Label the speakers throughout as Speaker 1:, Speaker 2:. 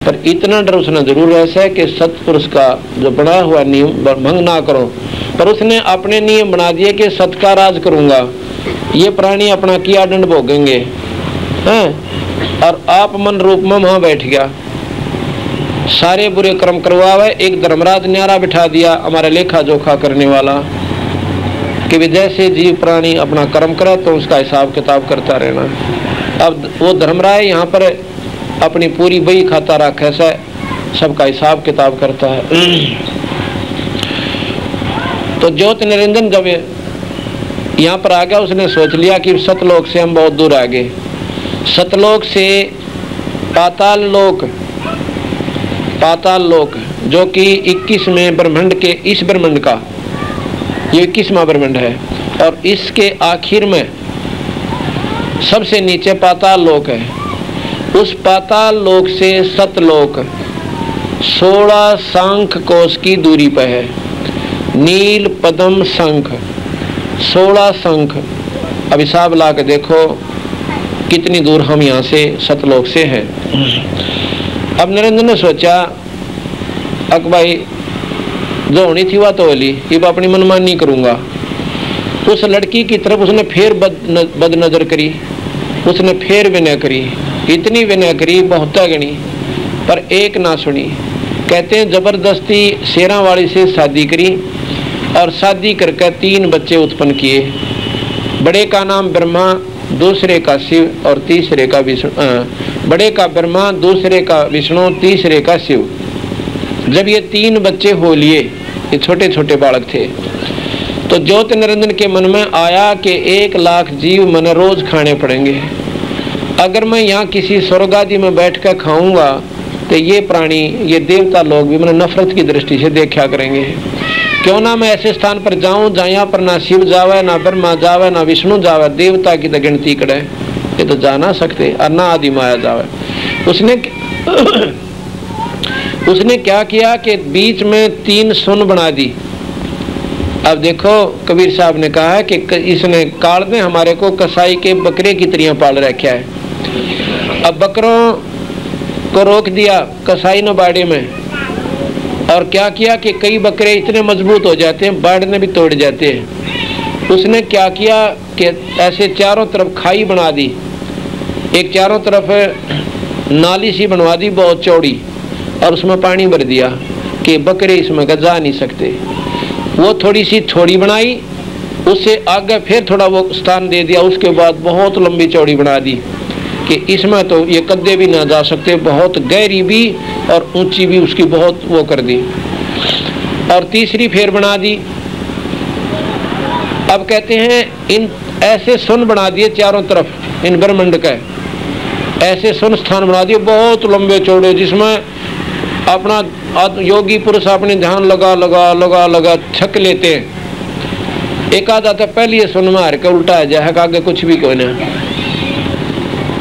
Speaker 1: पर इतना डर उसने जरूर ऐसा है कि सतपुरुष का जो बना हुआ नियम भंग ना करो। पर उसने अपने नियम बना दिए कि सत का राज करूंगा, ये प्राणी अपना किया दंड भोगेंगे हैं, और आप मन रूप में वहां बैठ गया, सारे बुरे कर्म करवावे। एक धर्मराज न्यारा बिठा दिया हमारे लेखा जोखा करने वाला कि जैसे जीव प्राणी अपना कर्म करे तो उसका हिसाब किताब करता रहना। अब वो धर्मराय यहाँ पर अपनी पूरी बही खाता रखे से सबका हिसाब किताब करता है। तो ज्योति निरंजन जब यहाँ पर आ गया, उसने सोच लिया कि सतलोक से हम बहुत दूर आ गए। सतलोक से पाताल लोक जो कि 21वें ब्रह्मांड के, इस ब्रह्मांड का ये 21वां ब्रह्मांड है, और इसके आखिर में सबसे नीचे पाताल लोक है। उस पाताल लोक से सतलोक 16 शंख कोश की दूरी पर है। नील पद्म शंख 16 शंख। अब हिसाब ला के देखो कितनी दूर हम यहाँ से सतलोक से हैं। अब निरंजन ने सोचा अक भाई जो होनी थी वह तो होली, अब अपनी मनमानी करूंगा। उस लड़की की तरफ उसने फिर बद नजर करी, उसने फिर विनय करी, इतनी विनय करी बहुत गणी, पर एक ना सुनी। कहते हैं जबरदस्ती शेरा वाली से शादी करी, और शादी करके 3 बच्चे उत्पन्न किए। बड़े का नाम ब्रह्मा, दूसरे का शिव और तीसरे का विष्णु। बड़े का ब्रह्मा, दूसरे का विष्णु, तीसरे का शिव। जब ये 3 बच्चे हो लिए, ये छोटे छोटे बालक थे, तो ज्योति निरंजन के मन में आया कि 1 लाख जीव मैंने रोज खाने पड़ेंगे। अगर मैं यहाँ किसी स्वर्ग आदि में बैठ कर खाऊंगा तो ये प्राणी, ये देवता लोग भी मैंने नफरत की दृष्टि से देखा करेंगे। क्यों ना मैं ऐसे स्थान पर जाऊं जहाँ पर ना शिव जावे, ना ब्रह्मा जावे, ना विष्णु जावे, देवता की तो गिनती करे, ये तो जा ना सकते, और ना आदि माया जावे। उसने क्या किया कि बीच में 3 सुन बना दी। अब देखो कबीर साहब ने कहा है कि इसने काल ने हमारे को कसाई के बकरे की तरह पाल रखा है। अब बकरों को रोक दिया कसाई ने बाड़े में, और क्या किया कि कई बकरे इतने मजबूत हो जाते हैं बाड़ में भी तोड़ जाते हैं। उसने क्या किया कि ऐसे चारों तरफ खाई बना दी, एक चारों तरफ नाली सी बनवा दी बहुत चौड़ी, और उसमें पानी भर दिया कि बकरे इसमें जा नहीं सकते। वो थोड़ी सी छोड़ी बनाई, उससे आगे फिर थोड़ा वो स्थान दे दिया, उसके बाद बहुत लंबी चौड़ी बना दी कि इसमें तो ये कद्दे भी ना जा सकते, बहुत गहरी भी और ऊंची भी उसकी बहुत वो कर दी। और तीसरी फेर बना दी। अब कहते हैं इन ऐसे सुन बना दिए चारों तरफ, इन ब्रह्मांड का ऐसे सुन स्थान बना दिए बहुत लंबे चौड़े, जिसमें अपना योगी पुरुष अपने ध्यान लगा लगा लगा लगा छक लेते हैं। एक आधा तो पहले ये सुन मार के उल्टा है जाए, आगे कुछ भी कोई नहीं।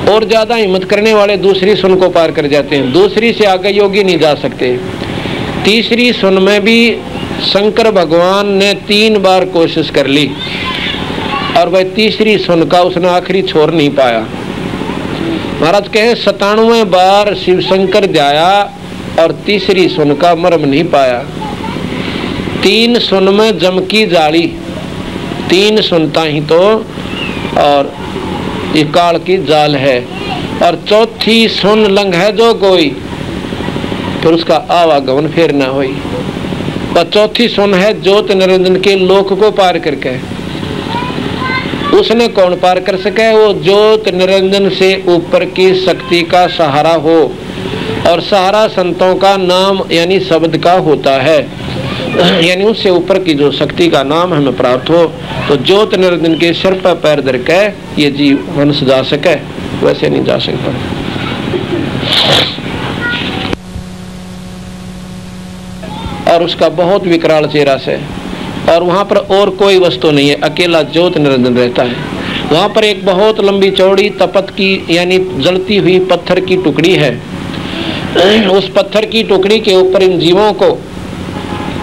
Speaker 1: और ज्यादा हिम्मत करने वाले दूसरी सुन को पार कर जाते हैं, दूसरी से आगे योगी नहीं जा सकते। तीसरी सुन में भी शंकर भगवान ने 3 बार कोशिश कर ली, और वह तीसरी सुन का उसने आखिरी छोर नहीं पाया। महाराज कहे 97 बार शिव शंकर जाया और तीसरी सुन का मर्म नहीं पाया। 3 सुन में जम की जाली, 3 सुनता ही तो, और ये काल की जाल है। और चौथी सुन लंघ है जो कोई, फिर उसका आवागमन फिर ना हुई। और चौथी सुन है ज्योति निरंजन के लोक को पार करके। उसने कौन पार कर सके? वो ज्योति निरंजन से ऊपर की शक्ति का सहारा हो, और सहारा संतों का नाम यानी शब्द का होता है, यानी उससे ऊपर की जो शक्ति का नाम हमें प्राप्त हो, तो ज्योति निरंजन के सिर पर पैर धर के ये जीव वंश जा सके, वैसे नहीं जा सकता। और उसका बहुत विकराल चेहरा से, और वहां पर और कोई वस्तु नहीं है, अकेला ज्योति निरंजन रहता है। वहां पर एक बहुत लंबी चौड़ी तपत की यानी जलती हुई पत्थर की टुकड़ी है। उस पत्थर की टुकड़ी के ऊपर इन जीवों को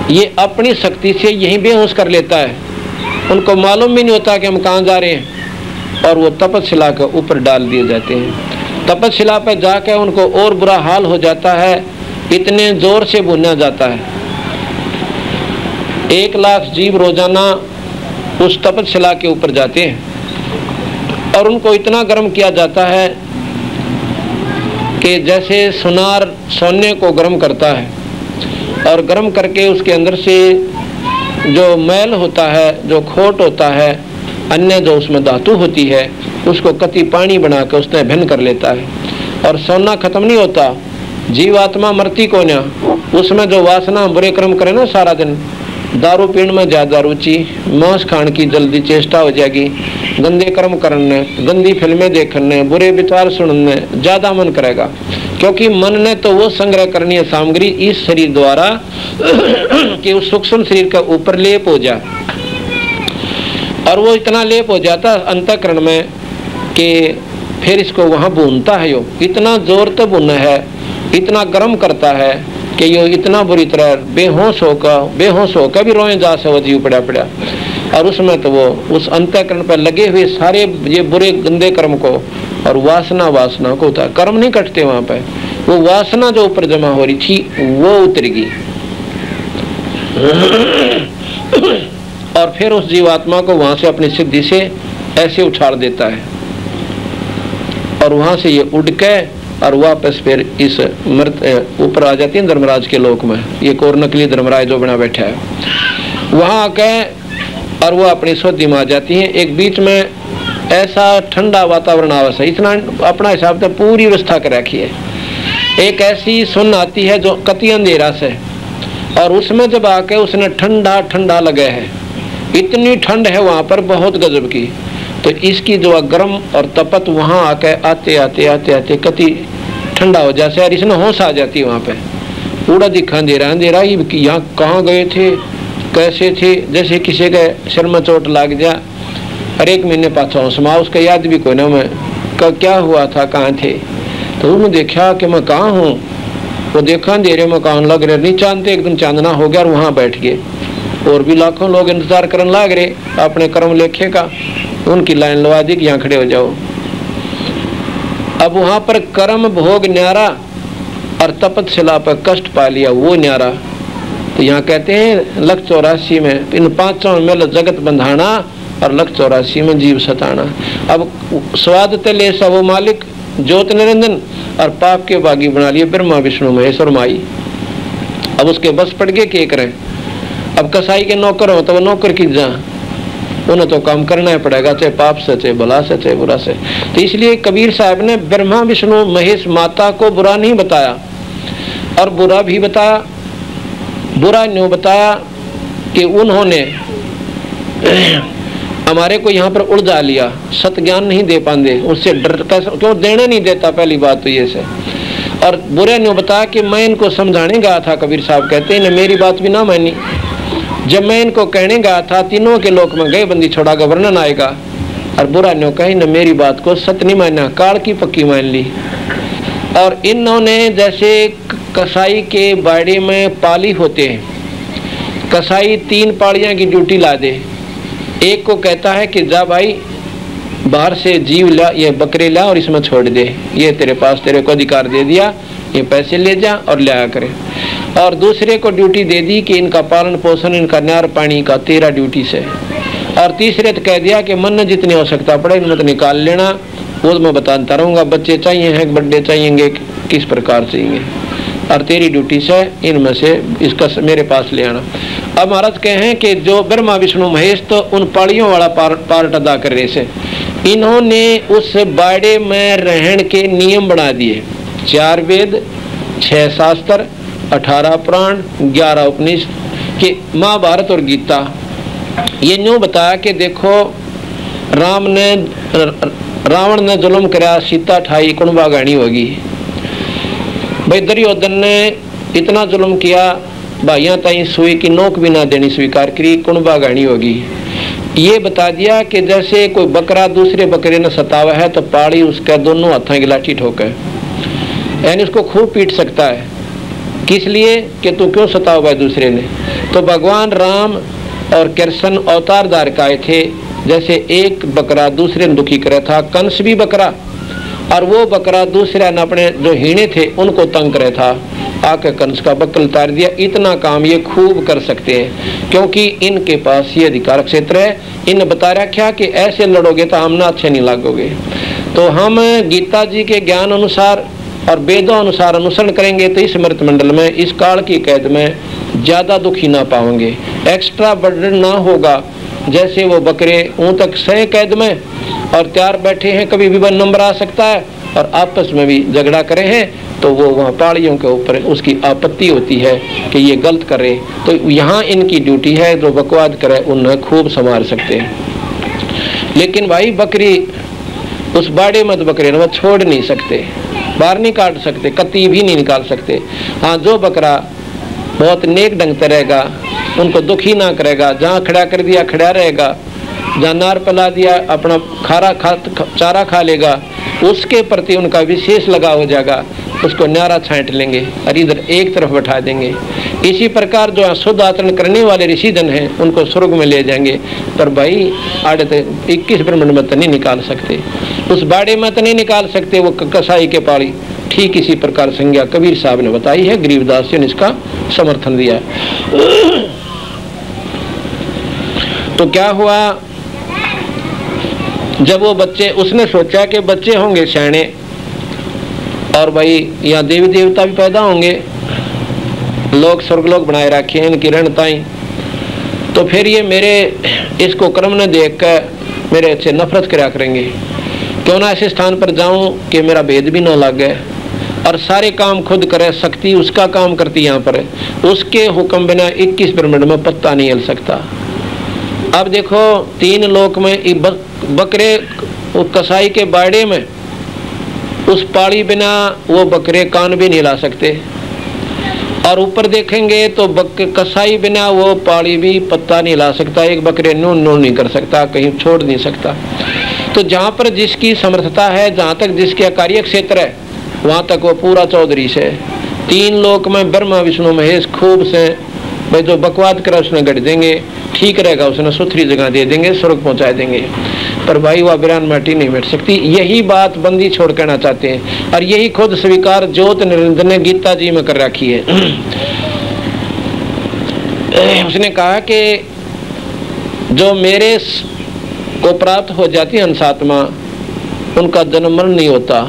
Speaker 1: ये अपनी शक्ति से यहीं बेहोश कर लेता है, उनको मालूम भी नहीं होता कि हम कहाँ जा रहे हैं, और वो तपत शिला के ऊपर डाल दिए जाते हैं। तपस्शिला पर जाकर उनको और बुरा हाल हो जाता है, इतने जोर से भूना जाता है। 1 लाख जीव रोजाना उस तपस्शिला के ऊपर जाते हैं और उनको इतना गर्म किया जाता है कि जैसे सुनार सोने को गर्म करता है, और गर्म करके उसके अंदर से जो मैल होता है, जो खोट होता है, अन्य जो उसमें धातु होती है, उसको कति पानी बना के उसने भिन्न कर लेता है। और सोना खत्म नहीं होता, जीवात्मा मरती को ना, उसमें जो वासना बुरे कर्म करे ना सारा दिन, दारू पीण में ज़्यादा रुचि, मांस खाने की जल्दी चेष्टा हो जाएगी, गंदे कर्म करने, गंदी फिल्में देखने, बुरे विचार सुनने ज़्यादा मन करेगा, क्योंकि मन ने तो वो संग्रह करनी है सामग्री इस शरीर द्वारा कि उस सूक्ष्म शरीर का ऊपर लेप हो जाए, और वो इतना लेप हो जाता है अंतःकरण में कि फिर इसको वहाँ भूनता है। यो इतना जोर तो भूना है, इतना गर्म करता है कि यो इतना बुरी तरह बेहोश होकर भी रोए जा से वो जीव पड़ा पड़ा, और उसमें तो वो उस अंतःकरण पर लगे हुए सारे ये बुरे गंदे कर्म को और वासना को होता है। कर्म नहीं कटते वहाँ पे, वो वासना जो ऊपर जमा हो रही थी वो उतरेगी और फिर उस जीवात्मा को वहाँ से अपनी सिद्धि से ऐसे उछाल देता है, और वहाँ से ये उड़ के और वापस फिर इस ऊपर आ जाती है धर्मराज के लोक में। ये कोर नकली धर्मराज जो बना बैठा है, वहाँ आके और वो अपनी शुद्धि में आ जाती है। एक बीच में ऐसा ठंडा वातावरण आवश्यक, इतना अपना हिसाब से पूरी व्यवस्था कर रखी है। एक ऐसी सुन आती है जो कति अंधेरा से, और उसमें जब आके उसने ठंडा ठंडा लगे है, इतनी ठंड है वहाँ पर बहुत गजब की, तो इसकी जो गर्म और तपत वहाँ आके आते आते कति ठंडा हो जाए और इसने होश आ जाती है। वहाँ पे पूरा दिखा अंधेरा ये कि यहाँ कहाँ गए थे, कैसे थे, जैसे किसी के सिर में चोट लग जा और 1 महीने पाछा होश में उसका याद भी कोई ना, मैं क्या हुआ था, कहाँ थे। तो उन्होंने देखा कि मैं कहाँ हूँ, वो देखा अंधेरे में कहाँ लग रहे नहीं जानते, एकदम चांदना हो गया और वहाँ बैठ गए। और भी लाखों लोग इंतजार करने लग रहे अपने कर्म लेखे का, उनकी लाइन लगा दी कि यहाँ खड़े हो जाओ। अब वहां पर कर्म भोग न्यारा और तपस्या पर कष्ट पा लिया वो न्यारा। तो यहाँ कहते हैं 184 में इन 5 में जगत बंधाना और 184 में जीव सताना। अब स्वाद तले सा वो मालिक ज्योत निरंजन और पाप के बागी बना लिए ब्रह्मा विष्णु महेश और माई। अब उसके बस पड़ गए क्या करें। अब कसाई के नौकर हो तो वो नौकर की जा, उन्हें तो काम करना ही पड़ेगा, चाहे पाप से, चाहे भला से, चाहे बुरा से। तो इसलिए कबीर साहब ने ब्रह्मा विष्णु महेश माता को बुरा नहीं बताया, और बुरा भी बताया, बुरा न्यों बताया कि उन्होंने हमारे को यहाँ पर उलझा लिया, सत ज्ञान नहीं दे पाते, उससे डर क्यों देने नहीं देता, पहली बात तो ये से। और बुरे न्यों बताया कि मैं इनको समझाने गया था, कबीर साहब कहते हैं मेरी बात भी ना मानी। जब मैं इनको कहने गया था तीनों के लोक में गए बंदी छोड़ा का वर्णन आएगा, और बुरा न्यों कहीं न मेरी बात को सत्य नहीं माना, काल की पक्की मान ली। और इन्होंने जैसे कसाई के बाड़े में पाली होते हैं, कसाई 3 पालियां की ड्यूटी ला दे, एक को कहता है कि जा भाई बाहर से जीव ला, ये बकरे ला और इसमें छोड़ दे, ये तेरे पास, तेरे को अधिकार दे दिया, ये पैसे ले जा और ले आया करे। और दूसरे को ड्यूटी दे दी कि इनका पालन पोषण, इनका नार पानी का तेरा ड्यूटी से। और तीसरे तो कह दिया कि मन जितने हो सकता पड़े इनमें तो निकाल लेना, वो मैं बताता रहूँगा, बच्चे चाहिए हैं, बर्थडे चाहिए, किस प्रकार चाहिए, और तेरी ड्यूटी से इनमें से इसका मेरे पास ले आना। अब महाराज कहें कि जो ब्रह्मा विष्णु महेश तो उन पाड़ियों वाला पार्ट अदा कर रहे से, इन्होंने उस बाड़े में रहन के नियम बना दिए। 4 वेद, 6 शास्त्र, 18 पुराण, 11 उपनिषद के महाभारत और गीता। ये न्यों बताया कि देखो रावण ने जुल्म करा, सीता ठाई कुणबा गाणी होगी। भाई दुर्योधन ने इतना जुल्म किया, भाइयों ताई सुई की नोक भी ना देनी स्वीकार करी, कुणबा गाणी होगी। ये बता दिया कि जैसे कोई बकरा दूसरे बकरे ने सतावा है तो पाड़ी उसका दोनों हाथों की लाठी ठोके, यानी उसको खूब पीट सकता है। किस लिए कि तू क्यों सतावा है दूसरे ने। तो भगवान राम और कृष्ण अवतार धार का आए थे, जैसे एक बकरा दूसरे ने दुखी करे था, कंस भी बकरा और वो बकरा दूसरे ने अपने जो हीणे थे उनको तंग करे था, आके कंस का बक्कल उतार दिया। इतना काम ये खूब कर सकते हैं क्योंकि इनके पास ये अधिकार क्षेत्र है। इन बता रखा कि ऐसे लड़ोगे तो हम ना अच्छे नहीं लागोगे। तो हम गीता जी के ज्ञान अनुसार और वेदों अनुसार अनुसरण करेंगे तो इस मृत मंडल में, इस काल की कैद में ज़्यादा दुखी ना पाओगे, एक्स्ट्रा बर्डन ना होगा। जैसे वो बकरे ऊँ तक सह कैद में और तैयार बैठे हैं, कभी भी वन नंबर आ सकता है और आपस में भी झगड़ा करे हैं तो वो वहाँ पहाड़ियों के ऊपर उसकी आपत्ति होती है कि ये गलत करे। तो यहाँ इनकी ड्यूटी है, जो बकवाद करे उन्हें खूब संभाल सकते हैं। लेकिन भाई बकरी उस बाड़े में तो बकरे वो छोड़ नहीं सकते, बाहर नहीं काट सकते, कत्ती भी नहीं निकाल सकते। हाँ, जो बकरा बहुत नेक ढंग से रहेगा, उनको दुखी ना करेगा, जहाँ खड़ा कर दिया खड़ा रहेगा, जहाँ नार पला दिया अपना चारा खा लेगा, उसके प्रति उनका विशेष लगाव हो जाएगा, उसको न्यारा छांट लेंगे और इधर एक तरफ बैठा देंगे। इसी प्रकार जो शुद्ध आचरण करने वाले ऋषिजन हैं उनको स्वर्ग में ले जाएंगे। पर भाई आड़े 21 ब्रह्मांड में तो नहीं निकाल सकते, उस बाड़े में तो नहीं निकाल सकते, वो कसाई के पाड़ी। ठीक इसी प्रकार संज्ञा कबीर साहब ने बताई है, गरीबदास जी ने इसका समर्थन दिया। तो क्या हुआ, जब वो बच्चे, उसने सोचा कि बच्चे होंगे सैने और भाई यहाँ देवी देवता भी पैदा होंगे, लोग स्वर्गलोक बनाए रखे हैं इनकी रणताई, तो फिर ये मेरे इसको कर्म ने देख कर मेरे से नफरत करा करेंगे। क्यों ना ऐसे स्थान पर जाऊं कि मेरा भेद भी ना लगे और सारे काम खुद करे, शक्ति उसका काम करती यहाँ पर, उसके हुक्म बिना 21 ब्रह्मांड में पत्ता नहीं हिल सकता। अब देखो 3 लोक में बकरे कसाई के बाड़े में उस पाड़ी बिना वो बकरे कान भी नहीं हिला सकते, और ऊपर देखेंगे तो कसाई बिना वो पाड़ी भी पत्ता नहीं हिला सकता, एक बकरे नून नहीं कर सकता, कहीं छोड़ नहीं सकता। तो जहाँ पर जिसकी समर्थता है, जहाँ तक जिसके कार्य क्षेत्र है, वहाँ तक वो पूरा चौधरी से 3 लोक में ब्रह्मा विष्णु महेश खूब से भाई जो बकवाद करा उसने गढ़ देंगे, ठीक रहेगा, उसने सुथरी जगह दे देंगे, स्वर्ग पहुँचा देंगे। पर भाई वह बिरान माटी नहीं बैठ सकती। यही बात बंदी छोड़ कहना चाहते हैं और यही खुद स्वीकार ज्योत निरंजन ने गीता जी में कर रखी है। उसने कहा कि जो मेरे को प्राप्त हो जाती है अंशात्मा, उनका जन्म मरण नहीं होता।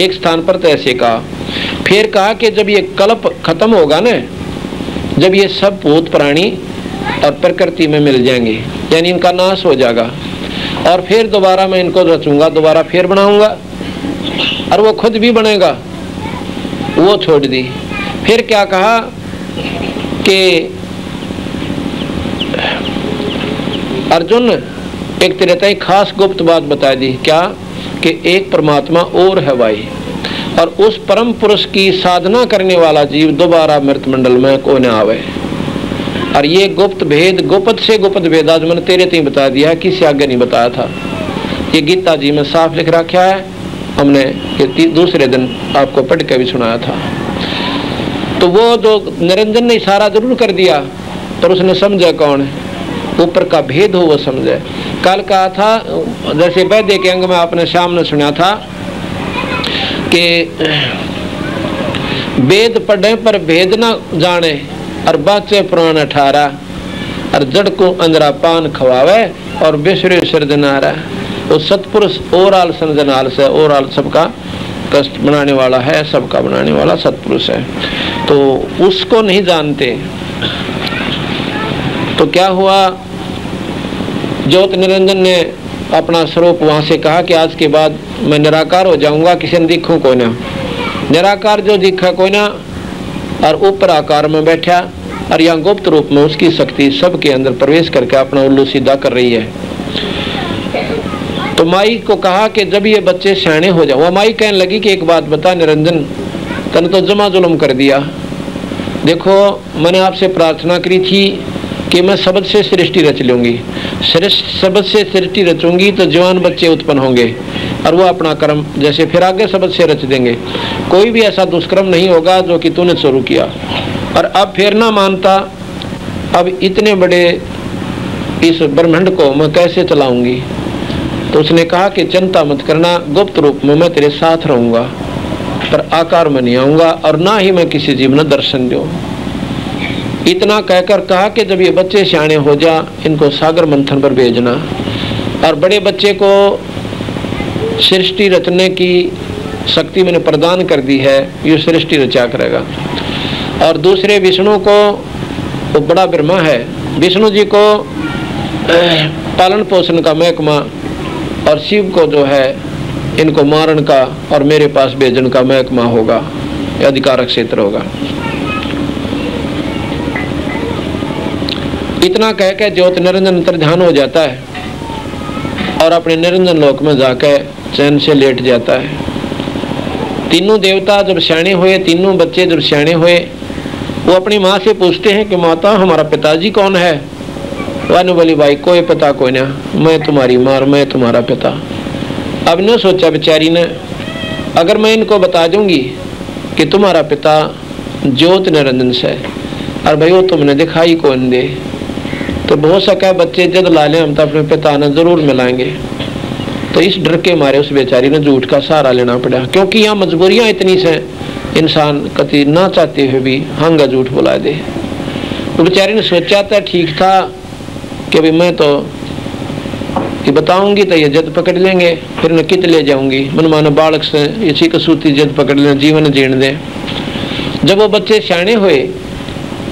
Speaker 1: एक स्थान पर तो ऐसे कहा। फिर कहा कि जब ये कल्प खत्म होगा ना, जब ये सब भूत प्राणी और प्रकृति में मिल जाएंगे, यानी इनका नाश हो जाएगा, और फिर दोबारा मैं इनको रचूंगा, दोबारा फिर बनाऊंगा, और वो खुद भी बनेगा, वो छोड़ दी। फिर क्या कहा कि अर्जुन एक तेरे खास गुप्त बात बता दी, क्या कि एक परमात्मा और है भाई, और उस परम पुरुष की साधना करने वाला जीव दोबारा मृत मंडल में कोई न आवे। और ये गुप्त भेद, गुप्त से गुप्त भेद आज मैंने तेरे तीन बता दिया, किसी आगे नहीं बताया था। ये गीता जी में साफ लिख रखा है, हमने ये दूसरे दिन आपको पढ़ के भी सुनाया था। तो वो जो निरंजन ने इशारा जरूर कर दिया, पर उसने समझा कौन है, ऊपर का भेद हो वो समझे। कल कहा था, जैसे वैद्य के अंग में आपने सामने सुना था कि वेद पढ़े पर भेद न जाने, और बाचे पुराण 18, और जड़ को अंदरा पान खवावे, और बेसुरे सिरजनारा। वो सतपुरुष ओराल संजनाल से, ओराल सबका कष्ट बनाने वाला है, सबका बनाने वाला सतपुरुष है, तो उसको नहीं जानते। तो क्या हुआ, ज्योत निरंजन ने अपना स्वरूप वहां से कहा कि आज के बाद मैं निराकार हो जाऊंगा, किसी ने दिखूं कोई ना, निराकार जो दिखा कोई ना, और ऊपर आकार में बैठा, और यहाँ गुप्त रूप में उसकी शक्ति सबके अंदर प्रवेश करके अपना उल्लू सीधा कर रही है। तो माई को कहा कि जब ये बच्चे सयाने हो जाओ, वह माई कहने लगी कि एक बात बता निरंजन, तने तो जमा जुल्म कर दिया। देखो मैंने आपसे प्रार्थना करी थी कि मैं शब्द से सृष्टि रच लूँगी, शब्द से सृष्टि रचूंगी तो जवान बच्चे उत्पन्न होंगे, और वो अपना कर्म जैसे फिर आगे शब्द से रच देंगे। कोई भी ऐसा दुष्कर्म नहीं होगा जो कि तूने शुरू किया। और अब फिर ना मानता, अब इतने बड़े इस ब्रह्मांड को मैं कैसे चलाऊंगी, तो उसने कहा कि चिंता मत करना, गुप्त रूप में मैं तेरे साथ रहूंगा, पर आकार में नहीं आऊंगा और ना ही मैं किसी जीव ने दर्शन दूं। इतना कहकर कहा कि जब ये बच्चे सियाने हो जा, इनको सागर मंथन पर भेजना, और बड़े बच्चे को सृष्टि रचने की शक्ति मैंने प्रदान कर दी है, ये सृष्टि रचा करेगा। और दूसरे विष्णु को, वो बड़ा ब्रह्मा है, विष्णु जी को पालन पोषण का महकमा, और शिव को जो है इनको मारण का और मेरे पास भेजन का महकमा होगा, अधिकारक क्षेत्र होगा। इतना कह के ज्योत निरंजन अंतर्ध्यान हो जाता है और अपने निरंजन लोक में जाकर चैन से लेट जाता है। तीनों देवता जब सियाने हुए, तीनों बच्चे जब सियाने हुए, वो अपनी माँ से पूछते हैं कि माता हमारा पिताजी कौन है? वानु बोली भाई कोई पता कोई ना, मैं तुम्हारी माँ और मैं तुम्हारा पिता। अब ने सोचा बेचारी ने, अगर मैं इनको बता दूंगी कि तुम्हारा पिता ज्योत निरंजन से, और भाई वो तुमने दिखाई कौन दे, तो हो सका बच्चे जद ला लें हम तो अपने पिता ने जरूर मिलाएंगे। तो इस डर के मारे उस बेचारी ने झूठ का सहारा लेना पड़ा, क्योंकि यहाँ मजबूरियाँ इतनी से इंसान कति ना चाहते हुए भी हंगा झूठ बुला दे। तो बेचारी ने सोचा था ठीक था कि भाई मैं तो ये बताऊंगी तो ये जद पकड़ लेंगे, फिर न कित ले जाऊंगी, मन मानो बालक से इसी कसूती जद पकड़ लें, जीवन जीण दे। जब वो बच्चे सियाने हुए,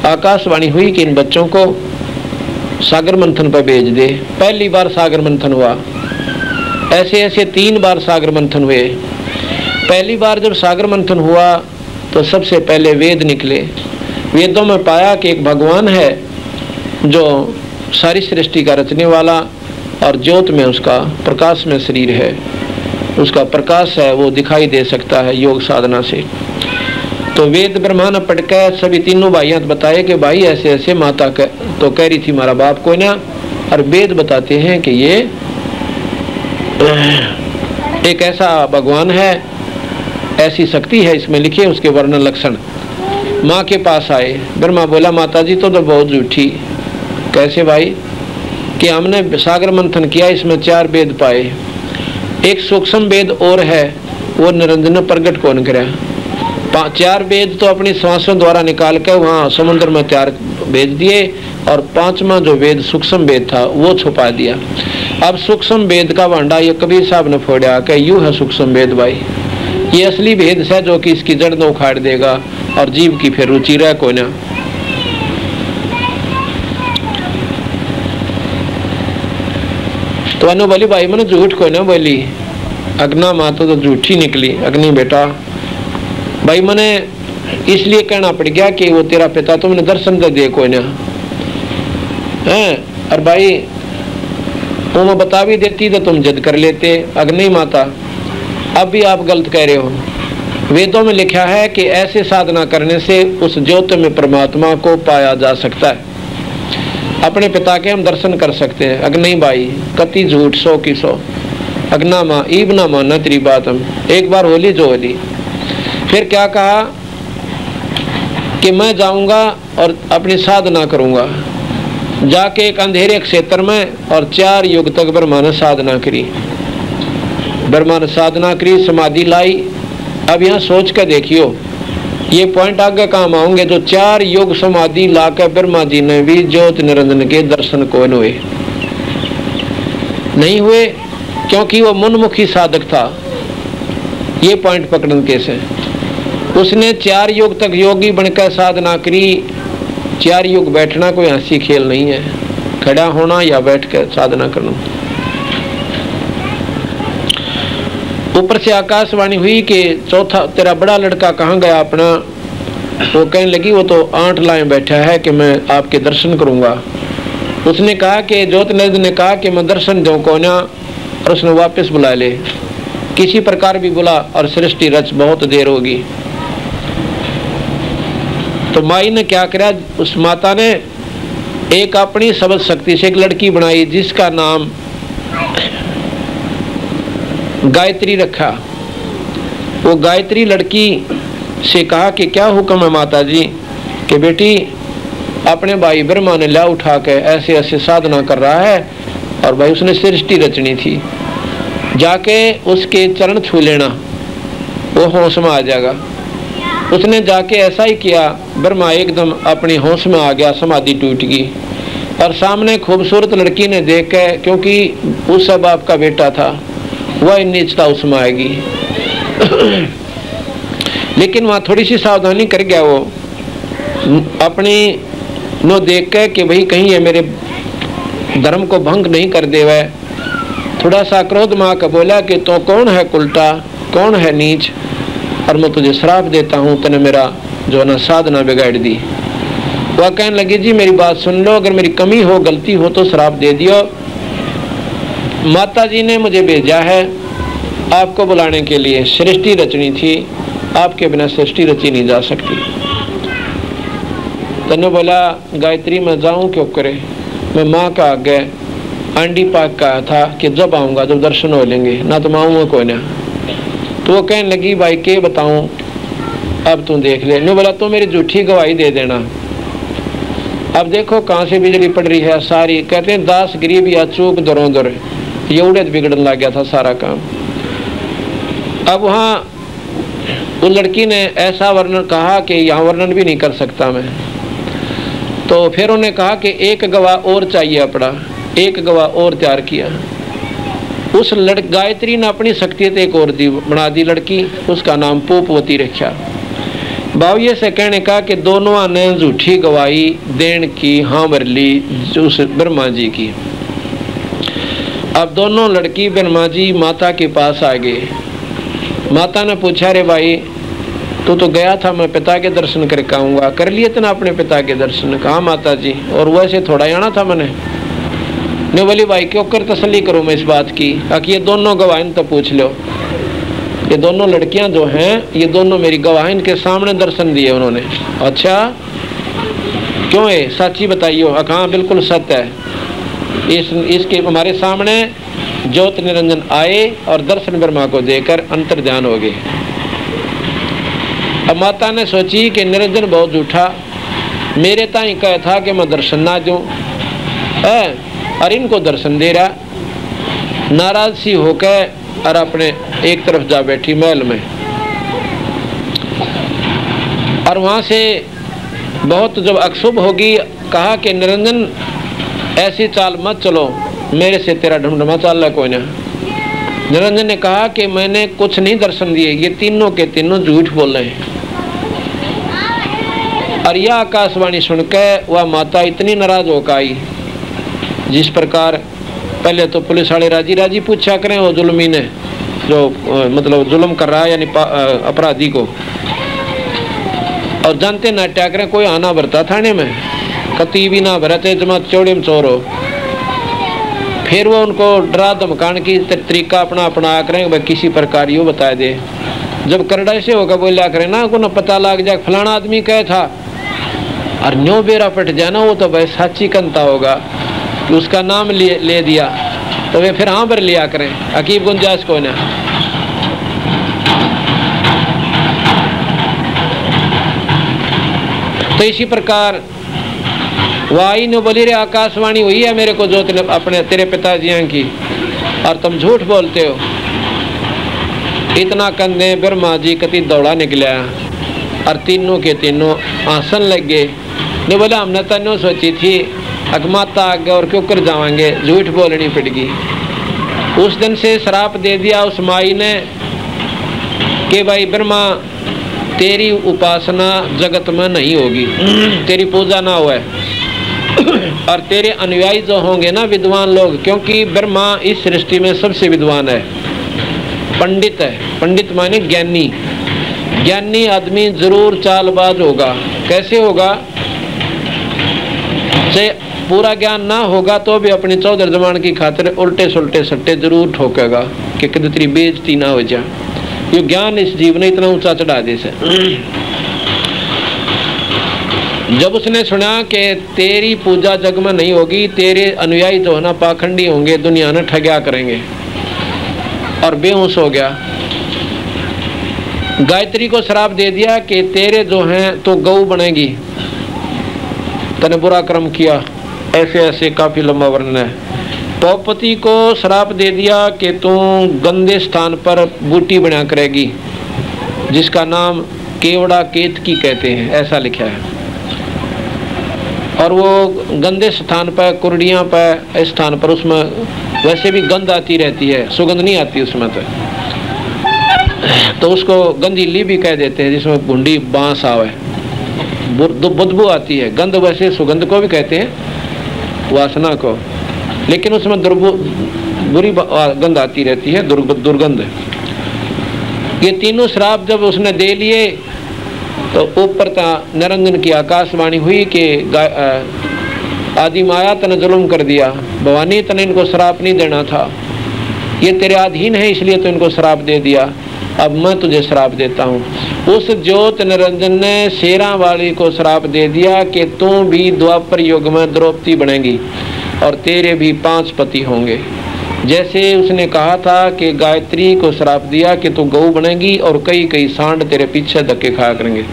Speaker 1: आकाशवाणी हुई कि इन बच्चों को सागर मंथन पर भेज दे। पहली बार सागर मंथन हुआ, ऐसे ऐसे 3 बार सागर मंथन हुए। पहली बार जब सागर मंथन हुआ तो सबसे पहले वेद निकले। वेदों में पाया कि एक भगवान है जो सारी सृष्टि का रचने वाला, और ज्योत में उसका प्रकाश में शरीर है, उसका प्रकाश है वो दिखाई दे सकता है योग साधना से। तो वेद ब्रह्मा ने पढ़ कर सभी तीनों भाइयां बताए कि भाई ऐसे ऐसे माता तो कह रही थी हमारा बाप कोई ना, और वेद बताते हैं कि ये एक ऐसा भगवान है, ऐसी शक्ति है इसमें लिखे, उसके वर्णन लक्षण। माँ के पास आए, ब्रह्मा बोला माता जी तो बहुत झूठी। कैसे भाई? कि हमने सागर मंथन किया, इसमें 4 वेद पाए, एक सूक्ष्म वेद और है वो निरंजन ने प्रकट कौन करा। 4 वेद तो अपनी श्वासों द्वारा निकाल कर वहाँ समुद्र में तैयार भेज दिए, और 5वां जो वेद सूक्ष्म वेद था वो छुपा दिया। अब सूक्ष्म वेद का भांडा ये कबीर साहब ने फोड़ा कि यूं है सूक्ष्म वेद भाई, ये असली भेद है जो कि इसकी जड़ न उखाड़ देगा और जीव की फिर रुचि रह कोई ना। तो अनु बोली भाई मैंने झूठ कोई ना बोली, अग्ना माँ तो झूठी निकली। अग्नि बेटा भाई मैंने इसलिए कहना पड़ गया कि वो तेरा पिता तुमने दर्शन दे दिए कोई ना है, और भाई वो मैं बता भी देती तो तुम जिद कर लेते। अग्नि माता अब भी आप गलत कह रहे हो, वेदों में लिखा है कि ऐसे साधना करने से उस ज्योत में परमात्मा को पाया जा सकता है, अपने पिता के हम दर्शन कर सकते हैं। अग्नि भाई कति झूठ 100 की 100। अग्ना माँ ईब ना मानना तेरी बात, हम एक बार होली जो होली। फिर क्या कहा कि मैं जाऊंगा और अपनी साधना करूंगा, जाके एक अंधेरे क्षेत्र में, और 4 युग तक ब्रह्मा ने साधना करी। ब्रह्मा ने साधना करी, समाधि लाई। अब यहाँ सोच कर देखियो, ये पॉइंट आगे काम आऊंगे। जो 4 युग समाधि लाकर ब्रह्मा जी ने भी ज्योत निरंजन के दर्शन कौन हुए? नहीं हुए, क्योंकि वो मनमुखी साधक था। ये पॉइंट पकड़न कैसे? उसने 4 युग तक योगी बनकर साधना करी। 4 युग बैठना कोई हंसी खेल नहीं है, खड़ा होना या बैठ कर साधना करना। ऊपर से आकाशवाणी हुई कि चौथा तेरा बड़ा लड़का कहाँ गया अपना? वो कहने लगी वो तो 8 लाएं बैठा है कि मैं आपके दर्शन करूंगा। उसने कहा कि ज्योतिर्नंद ने कहा कि मैं दर्शन दूं को ना, और उसने वापस बुला ले, किसी प्रकार भी बुला, और सृष्टि रच बहुत देर होगी। तो माई ने क्या करा, उस माता ने एक अपनी शब्द शक्ति से एक लड़की बनाई जिसका नाम गायत्री रखा। वो गायत्री लड़की से कहा कि क्या हुक्म है माता जी? कि बेटी अपने भाई ब्रह्मा ने ला उठा के ऐसे ऐसे साधना कर रहा है, और भाई उसने सृष्टि रचनी थी, जाके उसके चरण छू लेना, वो होश में आ जाएगा। उसने जाके ऐसा ही किया। ब्रह्मा एकदम अपनी होश में आ गया, समाधि टूट गई और सामने खूबसूरत लड़की ने देख के, क्योंकि उस बाप का बेटा था, वह नीचता उसमें आएगी। लेकिन वहाँ थोड़ी सी सावधानी कर गया वो, अपनी नो देख के कि भाई कहीं ये मेरे धर्म को भंग नहीं कर देवे। थोड़ा सा क्रोध माँ का बोला कि तो कौन है उल्टा, कौन है नीच, और मैं तुझे श्राप देता हूँ, तूने मेरा जो ना साधना बिगाड़ दी। वह कहने लगी जी मेरी बात सुन लो, अगर मेरी कमी हो, गलती हो तो श्राप दे दियो। माता जी ने मुझे भेजा है आपको बुलाने के लिए, सृष्टि रचनी थी, आपके बिना सृष्टि रची नहीं जा सकती। तने बोला गायत्री मैं जाऊं क्यों करे, मैं माँ का आगे आंडी पाक का था कि जब आऊँगा जब दर्शन हो लेंगे, ना तो मैं आऊँगा कोई ना। तो वो कहने लगी भाई के बताऊं, अब तू देख ले। नो बोला तो मेरी झूठी गवाही दे देना। अब देखो कहाँ से बिजली पड़ रही है सारी। कहते हैं दास गरीब या चूक दरों दर, ये उड़द बिगड़न लग गया था सारा काम। अब वहाँ उस लड़की ने ऐसा वर्णन कहा कि यहाँ वर्णन भी नहीं कर सकता मैं। तो फिर उन्होंने कहा कि एक गवाह और चाहिए अपना, एक गवाह और तैयार किया। उस गायत्री ने अपनी शक्तियत एक और दी, बना दी लड़की, उसका नाम पूपवती रखा। बावये से कहने का कि दोनों ने झूठी गवाही देन की हाँ भर ली उस ब्रह्मा जी की। अब दोनों लड़की ब्रह्मा जी माता के पास आ गए। माता ने पूछा रे भाई तू तो गया था मैं पिता के दर्शन करके आऊँगा, कर लिए तना अपने पिता के दर्शन? कहा माता जी, और वैसे थोड़ा ही आना था मैंने। ने बोली भाई क्यों कर तसल्ली करूँ मैं इस बात की, ताकि ये दोनों गवाहिन तो पूछ लो। ये दोनों लड़कियां जो हैं ये दोनों मेरी गवाहिन के सामने दर्शन दिए उन्होंने। अच्छा क्यों है, सच्ची बताइयो। हाँ बिल्कुल सत्य है। इसके हमारे सामने ज्योत निरंजन आए और दर्शन ब्रह्मा को देकर अंतर ध्यान हो गए। अब माता ने सोची कि निरंजन बहुत झूठा, मेरे ताई कहा था कि मैं दर्शन ना दूं, और इनको दर्शन दे रहा। नाराज सी होकर और अपने एक तरफ जा बैठी महल में। और वहां से बहुत जब अक्षुभ होगी, कहा कि निरंजन ऐसी चाल मत चलो, मेरे से तेरा ढमढमा चाल रहा कोई ना। निरंजन ने कहा कि मैंने कुछ नहीं दर्शन दिए, ये तीनों के तीनों झूठ बोल रहे हैं। और यह आकाशवाणी सुनकर वह माता इतनी नाराज होकर आई, जिस प्रकार पहले तो पुलिस वाले राजी राजी पूछा करें वो जुल्मी ने, जो मतलब जुल्म कर रहा है यानी अपराधी को, और जानते ना क्या करें, कोई आना भरता थाने में, कती भी ना भरते जमा चौड़े में चोर हो। फिर वो उनको डरा धमकान की तरीका अपना अपना करें, भाई किसी प्रकार यो बता दे। जब करड़ा से होगा बोलिया करें ना, को ना पता लग जाए फलाना आदमी कहे था, और न्यो बेरा पट जाए ना, वो तो भाई साची कंता होगा कि उसका नाम ले दिया, तो वे फिर हाँ भर लिया करें, अकीब गुंजाइश को ना। तो इसी प्रकार वाई ने बोली रे आकाशवाणी हुई है मेरे को जो अपने तेरे पिताजी की, और तुम झूठ बोलते हो। इतना कंधे ब्रह्मा जी कति दौड़ा निकला, और तीनों के तीनों आसन लग गए। ने बोला हमने तन्नो सोची थी अगमाता आगे और क्यों कर जाएंगे, झूठ बोलनी पड़ेगी। उस दिन से श्राप दे दिया उस माई ने कि भाई ब्रह्मा तेरी उपासना जगत में नहीं होगी, तेरी पूजा ना होए, और तेरे अनुयायी जो होंगे ना विद्वान लोग, क्योंकि ब्रह्मा इस सृष्टि में सबसे विद्वान है, पंडित है। पंडित माने ज्ञानी। ज्ञानी आदमी जरूर चालबाज होगा। कैसे होगा? से पूरा ज्ञान ना होगा तो भी अपनी चौधर जमान की खातिर उल्टे सुलटे सट्टे जरूर ठोकेगा कि कभी तेरी बेइज्जती ना हो जाए। ये ज्ञान इस जीव ने इतना ऊंचा चढ़ा दे से। जब उसने सुना कि तेरी पूजा जग में नहीं होगी, तेरे अनुयायी जो है ना पाखंडी होंगे, दुनिया ने ठग्या करेंगे, और बेहोश हो गया। गायत्री को श्राप दे दिया कि तेरे जो हैं तो गऊ बनेगी, तने बुरा कर्म किया। ऐसे ऐसे काफी लंबा वर्णन है। पौपति को श्राप दे दिया कि तू गंदे स्थान पर बूटी बना करेगी, जिसका नाम केवड़ा केतकी कहते हैं, ऐसा लिखा है। और वो गंदे स्थान पर, कुर्डियाँ पर, स्थान पर, उसमें वैसे भी गंध आती रहती है, सुगंध नहीं आती उसमें। तो उसको गंधीली भी कह देते हैं, जिसमें भुंडी बांस आवे, बदबू आती है। गंध वैसे सुगंध को भी कहते हैं, वासना को, लेकिन उसमें बुरी गंध आती रहती है, दुर्गंध। ये तीनों श्राप जब उसने दे लिए तो ऊपर निरंजन की आकाशवाणी हुई कि आदि माया तने जुल्म कर दिया, भवानी तने इनको श्राप नहीं देना था, ये तेरे अधीन है इसलिए तो इनको श्राप दे दिया, अब मैं तुझे श्राप देता हूँ। उस ज्योत निरंजन ने शेरा वाली को श्राप दे दिया कि तू भी द्वापर युग में द्रौपदी बनेगी और तेरे भी 5 पति होंगे। जैसे उसने कहा था कि गायत्री को श्राप दिया कि तू गऊ बनेगी और कई कई सांड तेरे पीछे धक्के खाया करेंगे,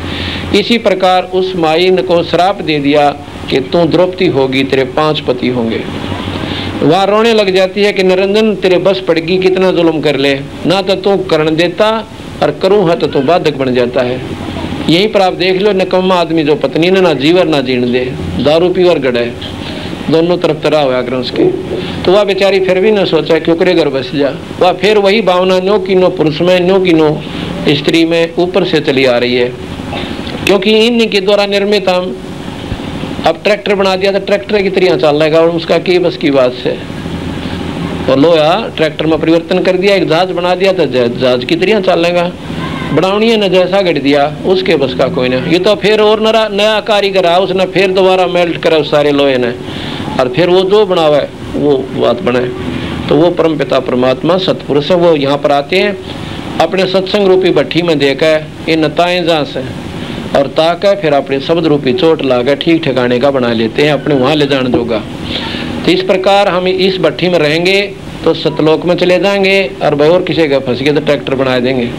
Speaker 1: इसी प्रकार उस माई को श्राप दे दिया कि तू द्रौपदी होगी, तेरे 5 पति होंगे। वहाँ रोने लग जाती है कि निरंजन तेरे बस पड़गी, कितना जुल्म कर ले, ना तो तू करण देता और करूँ है तो तू बाधक बन जाता है। यहीं पर आप देख लो, निकम्मा आदमी जो पत्नी ने ना जीवर ना जीण दे, दारू पीवर गड़े, दोनों तरफ तरह हुआ करें उसके, तो वह बेचारी फिर भी न सोचा कि ओकरे घर बस जा, वह फिर वही भावना नो की नो पुरुष में, नो की नो स्त्री में ऊपर से चली आ रही है। क्योंकि इन्हीं के द्वारा निर्मित हम अब ट्रैक्टर बना दिया तो ट्रैक्टर की तरह चल रहेगा, और उसका की बस की बात से, और लोहा ट्रैक्टर में परिवर्तन कर दिया, एक जहाज बना दिया तो जहाज की तरह चल रहेगा। बनावनी ने जैसा गढ़ दिया उसके बस का कोई नहीं। ये तो फिर और नया कारीगर आया, उसने फिर दोबारा मेल्ट करा उस सारे लोहे ने, और फिर वो जो बनावे वो बात बने। तो वो परम पिता परमात्मा सतपुरुष है, वो यहाँ पर आते हैं अपने सत्संग रूपी भट्ठी में देकर इन नताएं जहाँ से और ताकर फिर अपने शब्द रूपी चोट लाकर ठीक ठिकाने का बना लेते हैं, अपने वहाँ ले जाने जोगा। तो इस प्रकार हम इस भट्ठी में रहेंगे तो सतलोक में चले जाएंगे, और भाई और किसी का फंस गए तो ट्रैक्टर बना देंगे।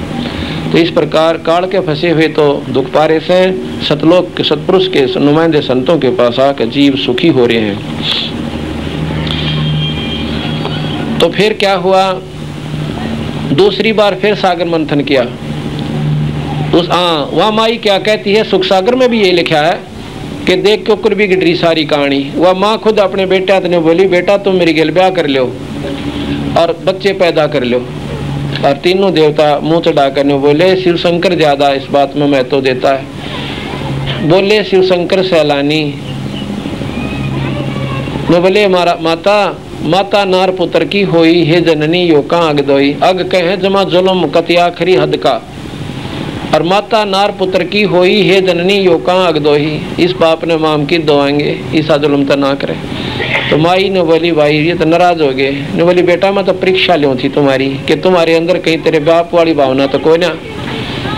Speaker 1: तो इस प्रकार काल के फंसे हुए तो दुख पा रहे से सतलोक के सतपुरुष के नुमाइंदे संतों के पास आकर जीव सुखी हो रहे हैं। तो फिर क्या हुआ, दूसरी बार फिर सागर मंथन किया। वहाँ माई क्या कहती है, सुख सागर में भी ये लिखा है कि देख के ऊपर भी गिटरी सारी कहानी। वह माँ खुद अपने बेटा ने बोली, बेटा तुम मेरी गेल ब्याह कर लो और बच्चे पैदा कर लो। और तीनों देवता मुंह चढ़ा कर बोले, शिव शंकर ज्यादा इस बात में महत्व देता है। बोले शिव शंकर सैलानी ने बोले, माता नार पुत्र की होई है जननी यो का अग दोई, अग कहे जमा जुलम कतिया खरी हद का, और माता नार पुत्र की होई है जननी यो का अग दोही, इस बाप ने माम की दवाएंगे, ईसा जुलम तो ना करे। तो माई ने बोली, भाई ये तो नाराज हो गए। ने बोली, बेटा मैं तो परीक्षा ली थी तुम्हारी कि तुम्हारे अंदर कहीं तेरे बाप वाली भावना तो कोई ना,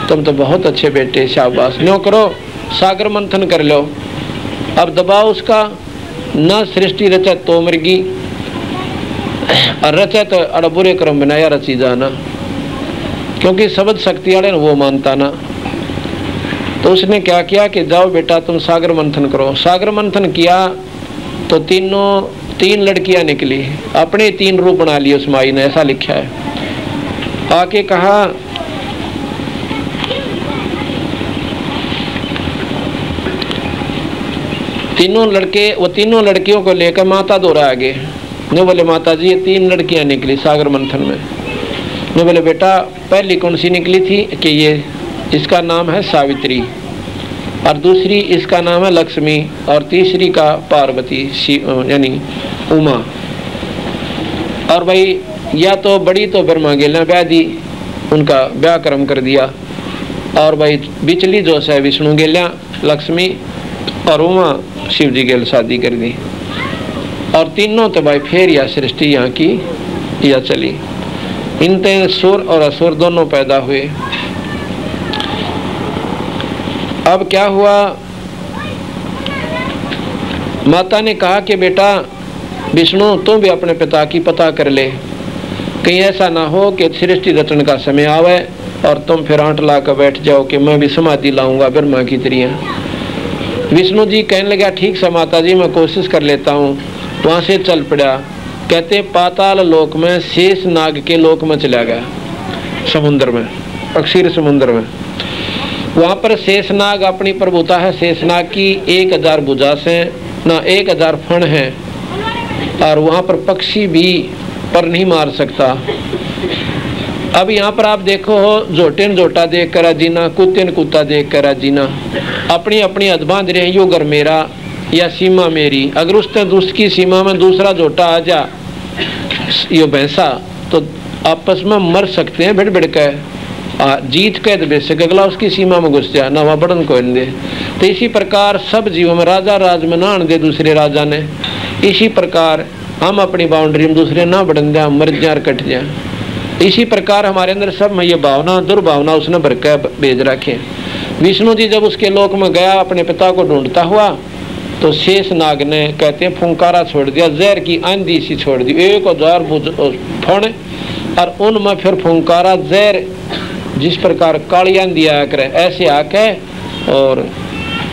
Speaker 1: तुम तो बहुत अच्छे बेटे, शाबाश, न्यों करो सागर मंथन कर लो, अब दबाओ उसका, न सृष्टि रचत तो मृगी और रचत अड़ बुरे कर्म बनाया रची जाना, क्योंकि शब्द शक्ति वाले वो मानता ना। तो उसने क्या किया कि जाओ बेटा तुम सागर मंथन करो। सागर मंथन किया तो तीन लड़कियां निकली, अपने 3 रूप बना लिए उस माई ने, ऐसा लिखा है। आके कहा, तीनों लड़कियों को लेकर माता दौरा आगे। ने बोले, माता जी ये 3 लड़कियां निकली सागर मंथन में। ने बोले, बेटा पहली कौन सी निकली थी कि ये इसका नाम है सावित्री, और दूसरी इसका नाम है लक्ष्मी, और तीसरी का पार्वती यानी उमा। और भाई या तो बड़ी तो ब्रह्मा गेला ब्याह दी, उनका ब्याह कर्म कर दिया, और भाई बिचली जो है विष्णु गेल्या लक्ष्मी, और उमा शिव जी गेल शादी कर दी। और तीनों तो भाई फिर यह सृष्टि यहाँ की यह चली। इनते सुर और असुर दोनों पैदा हुए। अब क्या हुआ, माता ने कहा कि बेटा विष्णु तुम भी अपने पिता की पता कर ले, कहीं ऐसा ना हो कि सृष्टि रचन का समय आवे और तुम फिर आंट ला कर बैठ जाओ कि मैं भी समाधि लाऊंगा ब्रह्मा की तरह। विष्णु जी कहने लगा, ठीक से माता जी मैं कोशिश कर लेता हूँ। वहाँ से चल पड़ा कहते पाताल लोक में शेष नाग के लोक में चला गया, समुद्र में, अक्षीर समुद्र में। वहाँ पर शेषनाग अपनी प्रभुता है। शेषनाग की 1000 भुजा से ना 1000 फण है, और वहाँ पर पक्षी भी पर नहीं मार सकता। अब यहाँ पर आप देखो, जोटे न जोटा देख कर जीना, कुत्ते न कुत्ता देख कर जीना, अपनी अपनी हद बांध रहे हैं, यो घर मेरा या सीमा मेरी। अगर उसने दूसरी सीमा में दूसरा जोटा आ जा, यो भैंसा, तो आपस में मर सकते हैं भिड़ भिड़ कर। जीत कैद बेशक अगला उसकी सीमा में घुस जाए, ना वह बढ़न को दे। तो इसी प्रकार सब जीवों में राजा राज में ना दे दूसरे राजा ने, इसी प्रकार हम अपनी बाउंड्री में दूसरे ना बढ़न दे, मर जाए कट जाए। इसी प्रकार हमारे अंदर सब में ये भावना दुर्भावना उसने भर के भेज रखे। विष्णु जी जब उसके लोक में गया अपने पिता को ढूंढता हुआ, तो शेष नाग ने कहते हैं फुंकारा छोड़ दिया, जहर की आंधी सी छोड़ दी, 1000 फण, और उनमें फिर फुंकारा जहर जिस प्रकार काली आंधी आया करे ऐसे आके और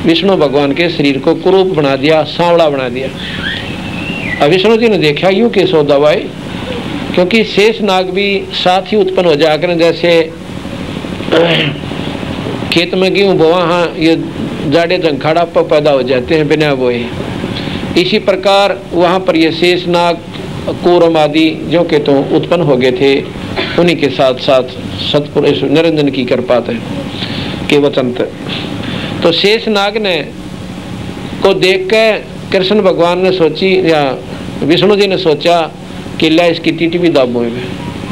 Speaker 1: विष्णु भगवान के शरीर को कुरूप बना दिया, सांवला बना दिया। अब विष्णु जी ने देखा यूं के सौदा भाई, क्योंकि शेष नाग भी साथ ही उत्पन्न हो जाकर, जैसे खेत में गेहूँ बोआ, हाँ ये जाड़े जंखाड़ा पर पैदा हो जाते हैं बिना बोए। इसी प्रकार वहाँ पर ये शेष नाग कूरम आदि जो के तो उत्पन्न हो गए थे, उन्हीं के साथ साथ सतपुरुष निरंजन की कृपा थे के वचन थे। तो शेष नाग ने को देख के कृष्ण भगवान ने सोची, या विष्णु जी ने सोचा कि ला इसकी टीटी भी दाबो में,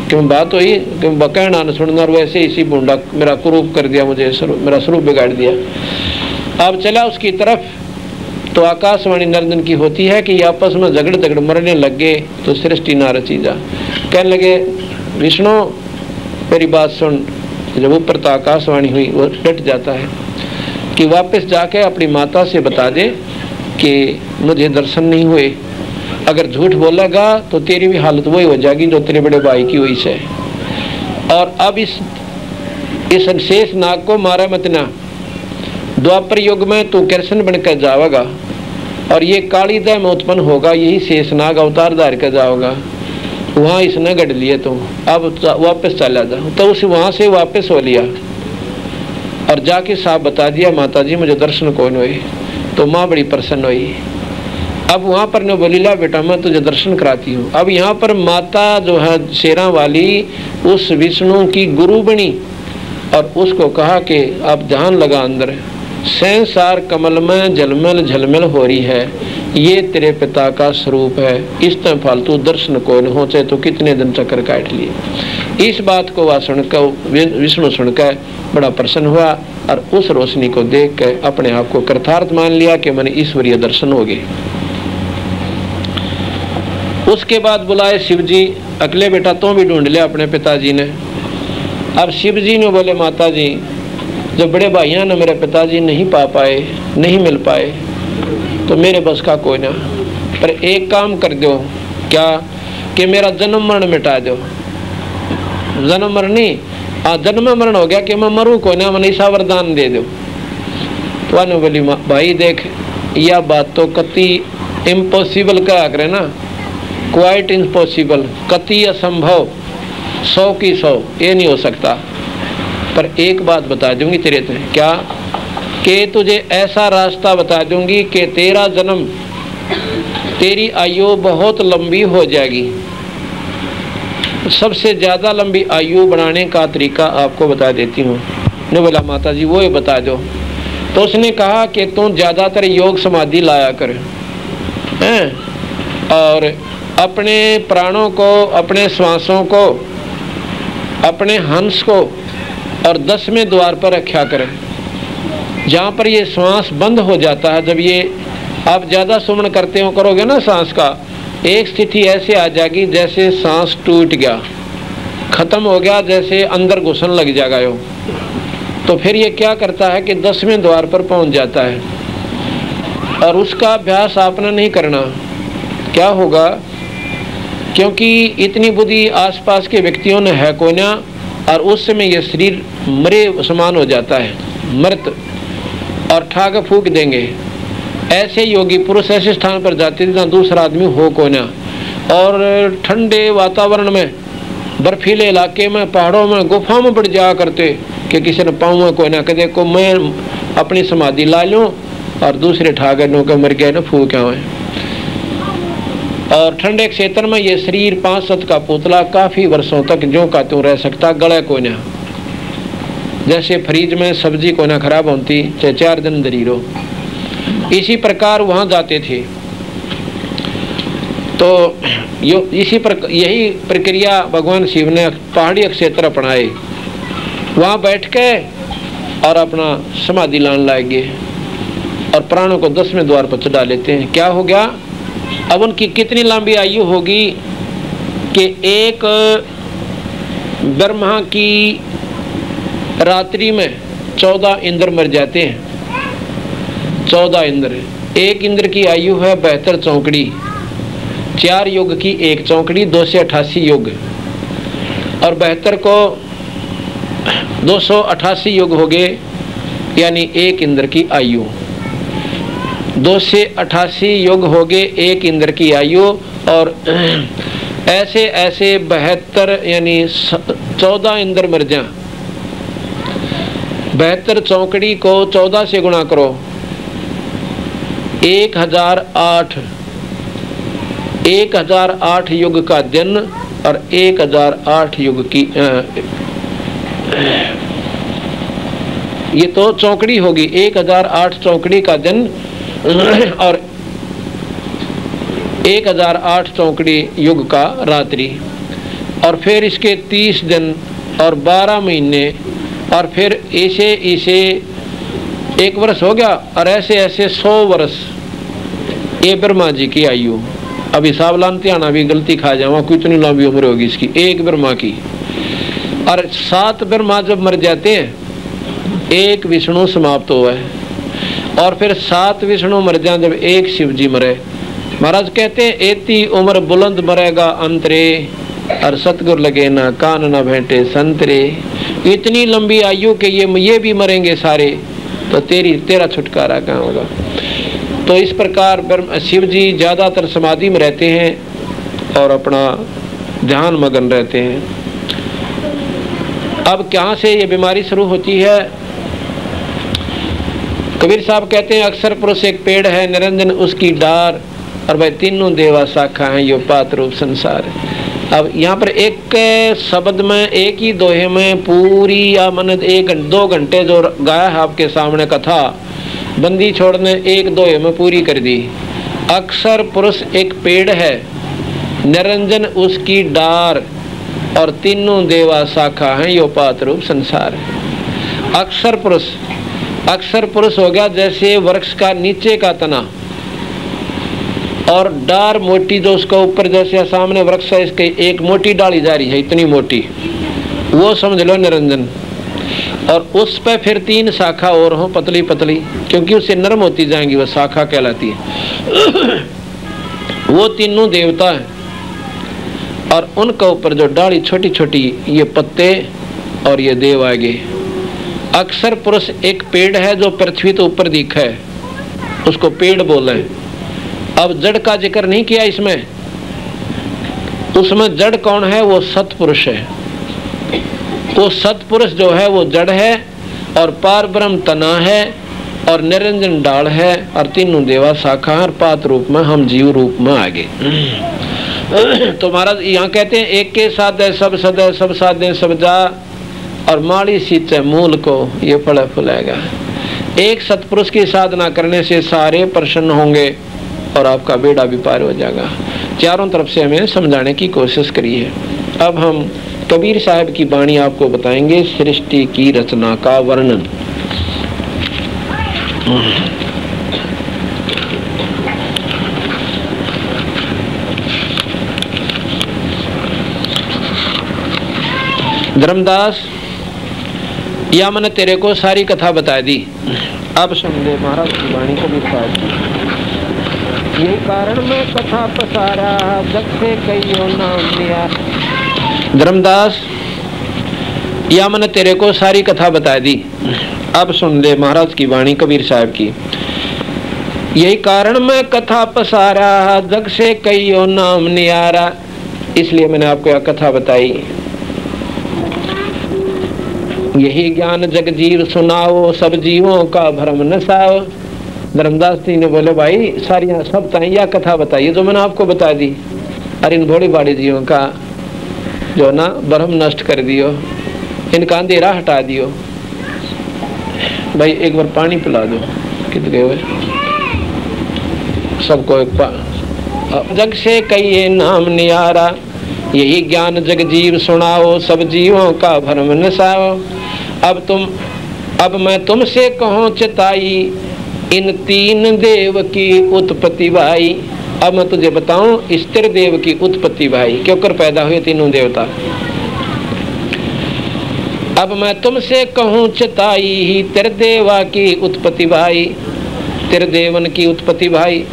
Speaker 1: क्यों बात हुई कि बकैना न सुनना, और वैसे इसी बूंदा मेरा कुरूप कर दिया, मुझे मेरा स्वरूप बिगाड़ दिया। अब चला उसकी तरफ, तो आकाशवाणी निरंजन की होती है कि आपस में झगड़ मरने लग गए, तो सृष्टि ना रची जा। कहने लगे विष्णु मेरी बात सुन। जब ऊपर तो आकाशवाणी हुई, वो डट जाता है कि वापस जाके अपनी माता से बता दे कि मुझे दर्शन नहीं हुए। अगर झूठ बोलेगा तो तेरी भी हालत वही हो जाएगी जो तेरे बड़े भाई की हुई से। और अब इस शेष नाग को मारा मत ना, द्वापर युग में तू कृष्ण बनकर जाएगा और ये काली दह में उत्पन्न होगा, यही शेष नाग अवतार धार कर जाओगा। वहाँ इसने गढ़ लिए, तो अब वापस चला जा। तो उस वहाँ से वापस हो लिया और जाके साहब बता दिया माता जी मुझे दर्शन कौन हुए। तो माँ बड़ी प्रसन्न हुई। अब वहाँ पर ने बोली ला बेटा मैं तुझे दर्शन कराती हूँ। अब यहाँ पर माता जो है शेरा वाली उस विष्णु की गुरु बनी और उसको कहा कि आप ध्यान लगा अंदर, संसार कमल में झलमल झलमल हो रही है, ये तेरे पिता का स्वरूप है, इस तरह फालतू दर्शन को न हो, चाहे तो कितने दिन चक्कर काट लिए। इस बात को वह सुनकर विष्णु सुनकर बड़ा प्रसन्न हुआ और उस रोशनी को देख कर अपने आप को कृतार्थ मान लिया कि मैंने ईश्वरीय दर्शन हो गए। उसके बाद बुलाए शिव जी, अगले बेटा तो भी ढूंढ लिया अपने पिताजी ने। अब शिव जी ने बोले माता जी जब बड़े भाइयों ने मेरे पिताजी नहीं पा पाए, नहीं मिल पाए, तो मेरे बस का कोई ना, पर एक काम कर दो, क्या कि मेरा जन्म मरण मिटा दो। जन्म मरण नहीं, जन्म मरण हो गया कि मैं मरूँ कोई ना, मैंने ऐसा वरदान दे दो। तो आने बोली भाई देख यह बात तो कति इम्पॉसिबल कहा करे ना, क्वाइट इम्पॉसिबल, कति असंभव, 100 की 100, ये नहीं हो सकता। पर एक बात बता दूंगी तेरे से, क्या कि तुझे ऐसा रास्ता बता दूंगी कि तेरा जन्म, तेरी आयु बहुत लंबी हो जाएगी। सबसे ज़्यादा लंबी आयु बनाने का तरीका आपको बता देती हूँ। ने बोला माता जी वो ही बता दो। तो उसने कहा कि तू ज़्यादातर योग समाधि लाया कर हैं, और अपने प्राणों को, अपने श्वासों को, अपने हंस को और 10वें द्वार पर रखा करें, जहाँ पर ये श्वास बंद हो जाता है। जब ये आप ज़्यादा सुमन करते हो करोगे ना सांस का, एक स्थिति ऐसे आ जाएगी जैसे सांस टूट गया, ख़त्म हो गया, जैसे अंदर घुसन लग जाएगा यो। तो फिर ये क्या करता है कि 10वें द्वार पर पहुँच जाता है। और उसका अभ्यास आपने नहीं करना, क्या होगा, क्योंकि इतनी बुद्धि आसपास के व्यक्तियों ने है कोई ना, और उस समय ये शरीर मरे समान हो जाता है, मृत, और ठाक फूक देंगे। ऐसे योगी पुरुष ऐसे स्थान पर जाते थे जहाँ दूसरा आदमी हो कोई ना, और ठंडे वातावरण में, बर्फीले इलाके में, पहाड़ों में, गुफाओं में बढ़ जाया करते कि किसी ने पाँव में कोई ना कदे को मैं अपनी समाधि ला लूँ और दूसरे ठाकर नो के मर गए न फूक क्या हुए। और ठंडे क्षेत्र में ये शरीर 5-7 का पुतला काफ़ी वर्षों तक ज्यों का त्यों रह सकता, गले को ना, जैसे फ्रिज में सब्जी को ना खराब होती चाहे 4 दिन दरीरो। इसी प्रकार वहाँ जाते थे। तो यही प्रक्रिया भगवान शिव ने पहाड़ी क्षेत्र अपनाए। वहाँ बैठ के और अपना समाधि लान लाएंगे और प्राणों को 10वें द्वार पर चढ़ा लेते हैं। क्या हो गया, अब उनकी कितनी लंबी आयु होगी कि एक ब्रह्मा की रात्रि में 14 इंद्र मर जाते हैं। 14 इंद्र, एक इंद्र की आयु है 72 चौकड़ी, 4 युग की एक चौकड़ी, 288 युग, और 72 को 288 युग हो गए, यानी एक इंद्र की आयु। 288 युग हो गए एक इंद्र की आयु। और ऐसे ऐसे 72 यानी 14 इंद्र मर जा। 72 चौकड़ी को 14 से गुणा करो, 1008 युग का दिन और 1008 युग की ये तो चौकड़ी होगी। 1008 चौकड़ी का दिन और 1008 चौकड़ी युग का रात्रि, और फिर इसके 30 दिन और 12 महीने, और फिर ऐसे ऐसे 1 वर्ष हो गया, और ऐसे ऐसे 100 वर्ष ये ब्रह्मा जी की आयु। अब हिसाब लानते आना भी गलती खा जावा, कितनी लंबी उम्र होगी इसकी एक ब्रह्मा की। और 7 ब्रह्मा जब मर जाते हैं, 1 विष्णु समाप्त हुआ है, और फिर 7 विष्णु मर जाए जब 1 शिव जी मरे। महाराज कहते हैं एती उम्र बुलंद मरेगा अंतरे, और सतगुर लगे ना कान ना भेंटे संतरे। इतनी लंबी आयु के ये भी मरेंगे सारे, तो तेरा छुटकारा कहाँ होगा। तो इस प्रकार शिव जी ज़्यादातर समाधि में रहते हैं और अपना ध्यान मगन रहते हैं। अब कहाँ से ये बीमारी शुरू होती है। कबीर साहब कहते हैं अक्सर पुरुष एक पेड़ है, निरंजन उसकी डार, और भाई तीनों देवा शाखा हैं, यो पात रूप संसार। अब यहाँ पर एक शब्द में, एक ही दोहे में पूरी या मन 1-2 घंटे जो गाया है आपके सामने कथा, बंदी छोड़ने 1 दोहे में पूरी कर दी। अक्सर पुरुष एक पेड़ है, निरंजन उसकी डार, और तीनों देवा शाखा हैं, यो पात रूप संसार। अक्सर पुरुष हो गया जैसे वृक्ष का नीचे का तना, और डार मोटी जो उसका ऊपर, जैसे सामने वृक्ष है इसके एक मोटी डाली जा रही है, इतनी मोटी, वो समझ लो निरंजन। और उस पे फिर 3 शाखा और हो, पतली पतली, क्योंकि उससे नरम होती जाएंगी, वह शाखा कहलाती है। वो तीनों देवता हैं, और उनका ऊपर जो डाली छोटी छोटी ये पत्ते और ये देव आगे। अक्सर पुरुष एक पेड़ है जो पृथ्वी तो ऊपर दिखा है, उसको पेड़ बोले। अब जड़ का जिक्र नहीं किया इसमें, उसमें जड़ कौन है, वो सतपुरुष है। वो सतपुरुष जो है वो जड़ है, और पार ब्रह्म तना है, और निरंजन डाल है, और तीनों देवा शाखा, और पात रूप में हम जीव रूप में आगे। तो महाराज यहाँ कहते हैं एक के साथ है सब सदै, सब साधे सब जा, और माड़ी सींचे मूल को ये फल फुलाएगा। एक सतपुरुष की साधना करने से सारे प्रसन्न होंगे और आपका बेड़ा भी पार हो जाएगा। चारों तरफ से हमें समझाने की कोशिश करी है। अब हम कबीर साहब की वाणी आपको बताएंगे, सृष्टि की रचना का वर्णन। धर्मदास, या मैंने तेरे को सारी कथा बता दी, अब सुन ले महाराज की वाणी कबीर साहब की। ये कारण में कथा पसारा, जग से कईयों नाम लिया। धर्मदास, या मैंने तेरे को सारी कथा बता दी, अब सुन ले महाराज की वाणी कबीर साहब की। यही कारण मैं कथा पसारा, जग से कईयो नाम नियारा। इसलिए मैंने आपको यह कथा बताई। यही ज्ञान जग जीव सुनाओ, सब जीवों का भ्रम नसाओ। धर्मदास जी ने बोले भाई सारी सब यह कथा बताइए जो मैंने आपको बता दी, और इन भोड़ी बाड़ी जीवों का जो ना भ्रम नष्ट कर दियो, इनका अंधेरा हटा दियो। भाई एक बार पानी पिला दो। कितने हुए सबको एक जग से कहिए नाम नियारा, यही ज्ञान जग जीव सुनाओ, सब जीवों का भ्रम नसाओ। अब मैं तुमसे कहूँ चिताई, इन तीन देव की उत्पत्ति भाई। अब मैं तुझे बताऊं इस त्रिदेव की उत्पत्ति भाई, क्यों कर पैदा हुए तीनों देवता। अब मैं तुमसे कहूँ चिताई ही त्रिदेवा की उत्पत्ति भाई, त्रिदेवन की उत्पत्ति भाई।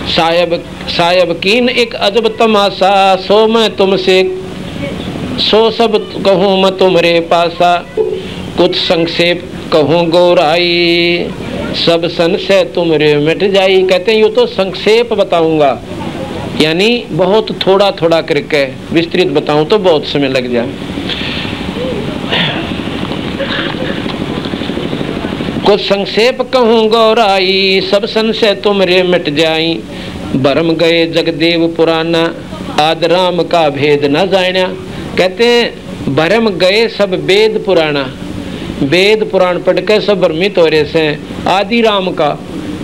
Speaker 1: सायब कीन एक अजब तमाशा, सो मैं तुमसे सो सब कहूँ मैं तुमरे पासा। कुछ संक्षेप कहूँ गौराई, सब संशय तुमरे मिट जाई। कहते हैं यूँ तो संक्षेप बताऊंगा, यानी बहुत थोड़ा थोड़ा करके विस्तृत बताऊं तो बहुत समय लग जाए। कुछ संक्षेप कहूँ गौराई, सब संशय तुमरे मिट जाई। भरम गए जगदेव पुराना, आद राम का भेद न जाना। कहते हैं भरम गए सब वेद पुराना, वेद पुराण पढ़ के सब भ्रमित हो रहे से आदि राम का,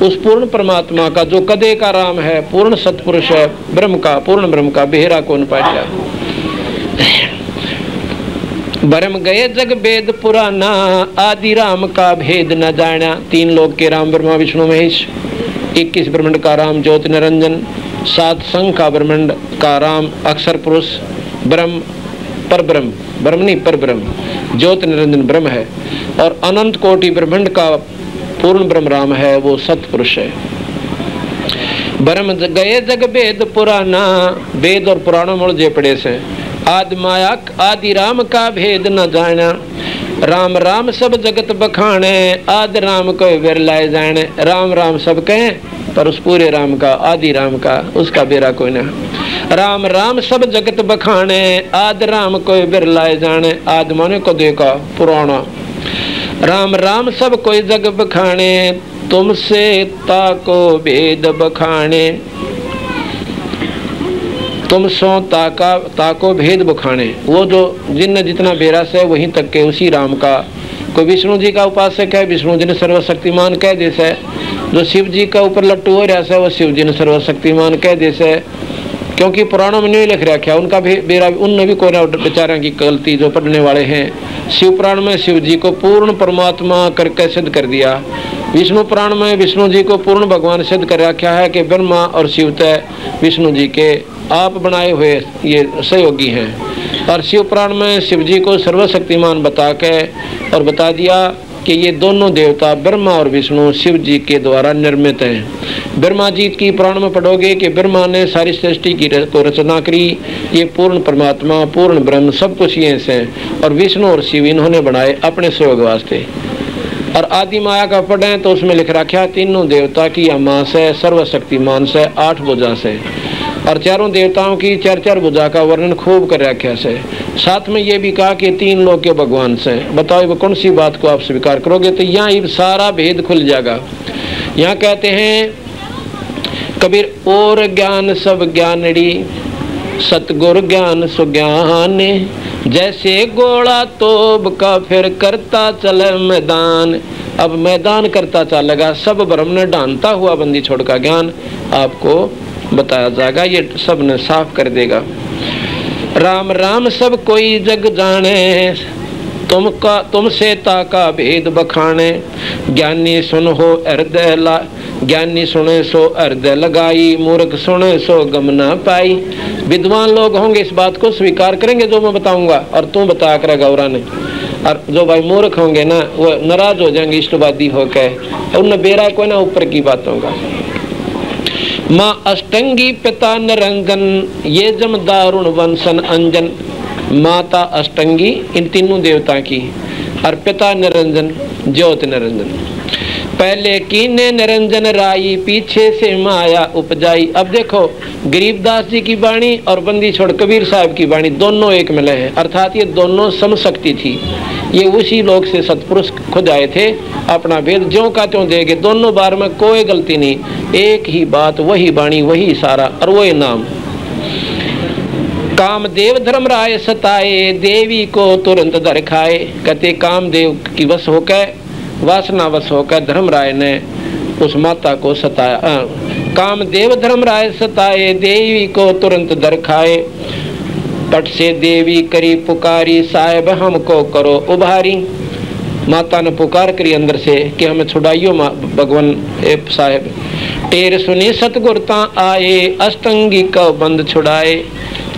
Speaker 1: उस पूर्ण परमात्मा का जो कदे का राम है, पूर्ण सतपुरुष है, ब्रह्म का, पूर्ण ब्रह्म का बेहरा कौन पाया। भरम गए जग वेद पुराना, आदि राम का भेद न जाना। तीन लोक के राम ब्रह्मा विष्णु महेश, 21 ब्रह्मांड का राम ज्योति निरंजन, 7 संघ का ब्रह्मांड का राम अक्षर पुरुष ब्रह्म, पर ब्रह्म, ब्रह्म नहीं पर ब्रह्म, ज्योति निरंजन ब्रह्म है। और अनंत कोटि ब्रह्मांड का पूर्ण ब्रह्म राम है, वो सतपुरुष है। ब्रह्म गए जग वेद पुराना, वेद और पुराणों में जे पड़े से। आदि माया आदि राम का भेद न जाना, राम राम सब जगत बखाने, आदि राम को बेर लाए जाने। राम राम सब कहें, पर उस पूरे राम का, आदि राम का, उसका बेरा कोई ना। राम राम सब जगत बखाने, आदि राम को बेर लाए जाने। आदि माने को देखा पुराना, राम राम सब कोई जग बखाने, तुमसे ताको भेद बखाने। तुम सो ताको भेद बखाने। वो जो जिन जितना बेरस है वहीं तक के उसी राम का। कोई विष्णु जी का उपासक है, विष्णु जी ने सर्वशक्तिमान कह देसे। जो शिव जी का ऊपर लट्टू हो रहा है वो शिव जी ने सर्वशक्तिमान कह देसे, क्योंकि पुराणों में नहीं लिख रखा उनका भी बेरा, उनने भी कोई ना बेचारा की गलती जो पढ़ने वाले हैं। शिव पुराण में शिव जी को पूर्ण परमात्मा करके सिद्ध कर दिया, विष्णु पुराण में विष्णु जी को पूर्ण भगवान सिद्ध कर रखा है कि ब्रह्मा और शिव तय विष्णु जी के आप बनाए हुए ये सहयोगी हैं। और शिव पुराण में शिव जी को सर्वशक्तिमान बता के और बता दिया कि ये दोनों देवता ब्रह्मा और विष्णु शिव जी के द्वारा निर्मित हैं। ब्रह्मा जी की पुराण में पढ़ोगे कि ब्रह्मा ने सारी सृष्टि की को रचना करी, ये पूर्ण परमात्मा पूर्ण ब्रह्म सब कुछ ये से। और विष्णु और शिव इन्होंने बनाए अपने सहयोग वास्ते। और आदि माया का पढ़ें तो उसमें लिख रखा तीनों देवता की अम्मा से, सर्वशक्तिमान से, 8 भुजा से। और चारों देवताओं की 4-4 भुजा का वर्णन खूब कर रखा से। साथ में ये भी कहा कि 3 लोक के भगवान से। बताओ वो कौन सी बात को आप स्वीकार करोगे, तो यहाँ ही सारा भेद खुल जाएगा। यहाँ कहते हैं कबीर, और ज्ञान सब ज्ञानड़ी, सतगुर ज्ञान सुज्ञान। जैसे गोला तोब का फिर करता चले मैदान। अब मैदान करता चलेगा, सब भ्रम ने ढानता हुआ बंदी छोड़ का ज्ञान आपको बताया जाएगा, ये सब ने साफ कर देगा। राम राम सब कोई जग जाने, तुमसे ताका भेद बखाने। ज्ञानी सुन हो हृदय ला, ज्ञानी सुने सो हृदय लगाई, मूर्ख सुने सो गम ना पाई। विद्वान लोग होंगे इस बात को स्वीकार करेंगे जो मैं बताऊंगा, और तू बता कर गौरा ने। और जो भाई मूर्ख होंगे ना वो नाराज हो जाएंगे इष्टवादी होकर, उनने बेरा कोई ना ऊपर की बातों का। माँ अष्टंगी पिता निरंजन, ये जम दारुण वंशन अंजन। माता अष्टंगी इन तीनों देवता की, और पिता निरंजन ज्योति निरंजन। पहले कीने निरंजन राई, पीछे से माया उपजाई। अब देखो गरीबदास जी की वाणी और बंदी छोड़ कबीर साहब की वाणी दोनों एक मिले हैं, अर्थात ये दोनों समशक्ति थी। ये उसी लोक से सतपुरुष खुद आए थे, अपना भेद ज्यों का त्यों देगे, दोनों बार में कोई गलती नहीं, एक ही बात, वही वाणी, वही इशारा और वही नाम। कामदेव धर्मराय सताए, देवी को तुरंत दर खाए। कहते कामदेव की वश होकर, वासना वश होकर धर्मराय ने उस माता को सताया। कामदेव धर्मराय सताए, देवी को तुरंत दर खाए। पट से देवी करी पुकारी, साहेब हमको करो उभारी। माता ने पुकार करी अंदर से कि हमें छुड़ाइयो भगवान साहेब। टेर सुनी सतगुरता आए, अष्टंगी को बंद छुड़ाए।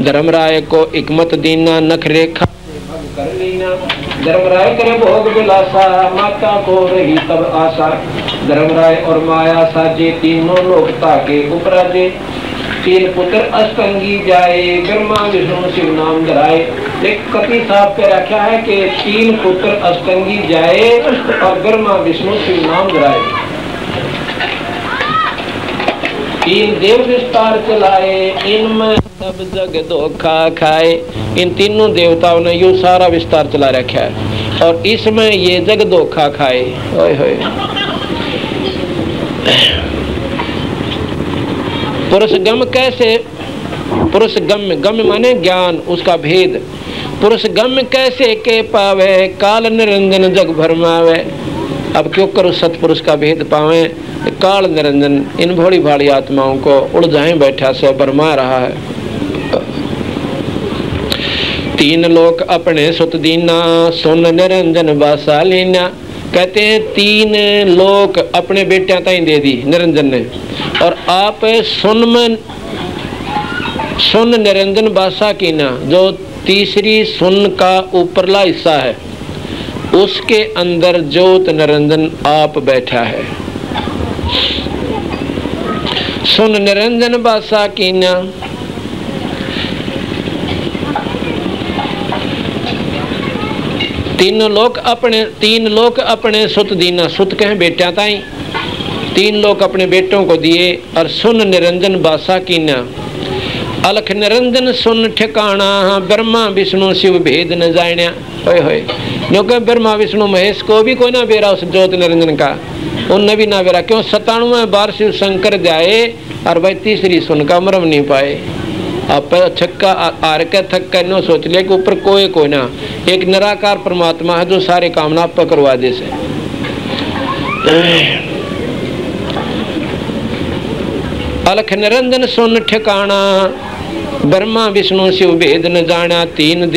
Speaker 1: धर्मराय को हिकमत दीना, नखरे खा कर लीना। धर्मराय करे भोग विलासा, माता को रही तब आशा। धर्मराय और माया साजे, तीनों लोक ताके उपराजे। तीन पुत्र अष्टंगी जाए, ब्रह्मा विष्णु शिव नाम धराए। एक कपि साहब पे रखा है कि तीन पुत्र अष्टंगी जाए और ब्रह्मा विष्णु शिव नाम धराए। तीन देव विस्तार चलाए, इनमें सब जग धोखा खाए। इन तीनों देवताओं ने यू सारा विस्तार चला रखा है और इसमें ये जग धोखा खाए। ओए होए। पुरुष गम कैसे, पुरुष गम, गम माने ज्ञान, उसका भेद। पुरुष गम कैसे के पावे, काल निरंजन जग भरमावे। अब क्यों करो सतपुरुष का भेद पावे, काल निरंजन इन भोली भाली आत्माओं को उलझाए बैठा से भरमा रहा है। तीन लोक अपने सुत दीना, सुन निरंजन बासा लीना। कहते हैं तीन लोक अपने बेटियां ताई दे दी निरंजन ने, और आप सुन निरंजन बासा कीना। जो तीसरी सुन का ऊपरला हिस्सा है उसके अंदर ज्योत निरंजन आप बैठा है। सुन निरंजन बासा कीना। तीन लोक अपने सुत दीना। सुत कहे बेटियां ताई, तीन लोक अपने बेटों को दिए। और सुन निरंजन बासा कीना। अलख निरंजन सुन ठिकाना, ब्रह्मा विष्णु शिव भेद न जाण्या। होए होए। क्योंकि ब्रह्मा विष्णु महेश को भी कोई ना बेरा उस ज्योत निरंजन का, उनने भी ना बेरा। क्यों 97 बार शिव शंकर जाए और भाई तीसरी सुन का मरम नहीं पाए। आप छक्का आर के थक कर नो सोच लिया कि ऊपर कोई ना, एक निराकार परमात्मा है जो सारे कामना आप करवा दे से। अलख निरंजन सुन ठिकाना, ब्रह्मा विष्णु शिव भेद न जाना। तीन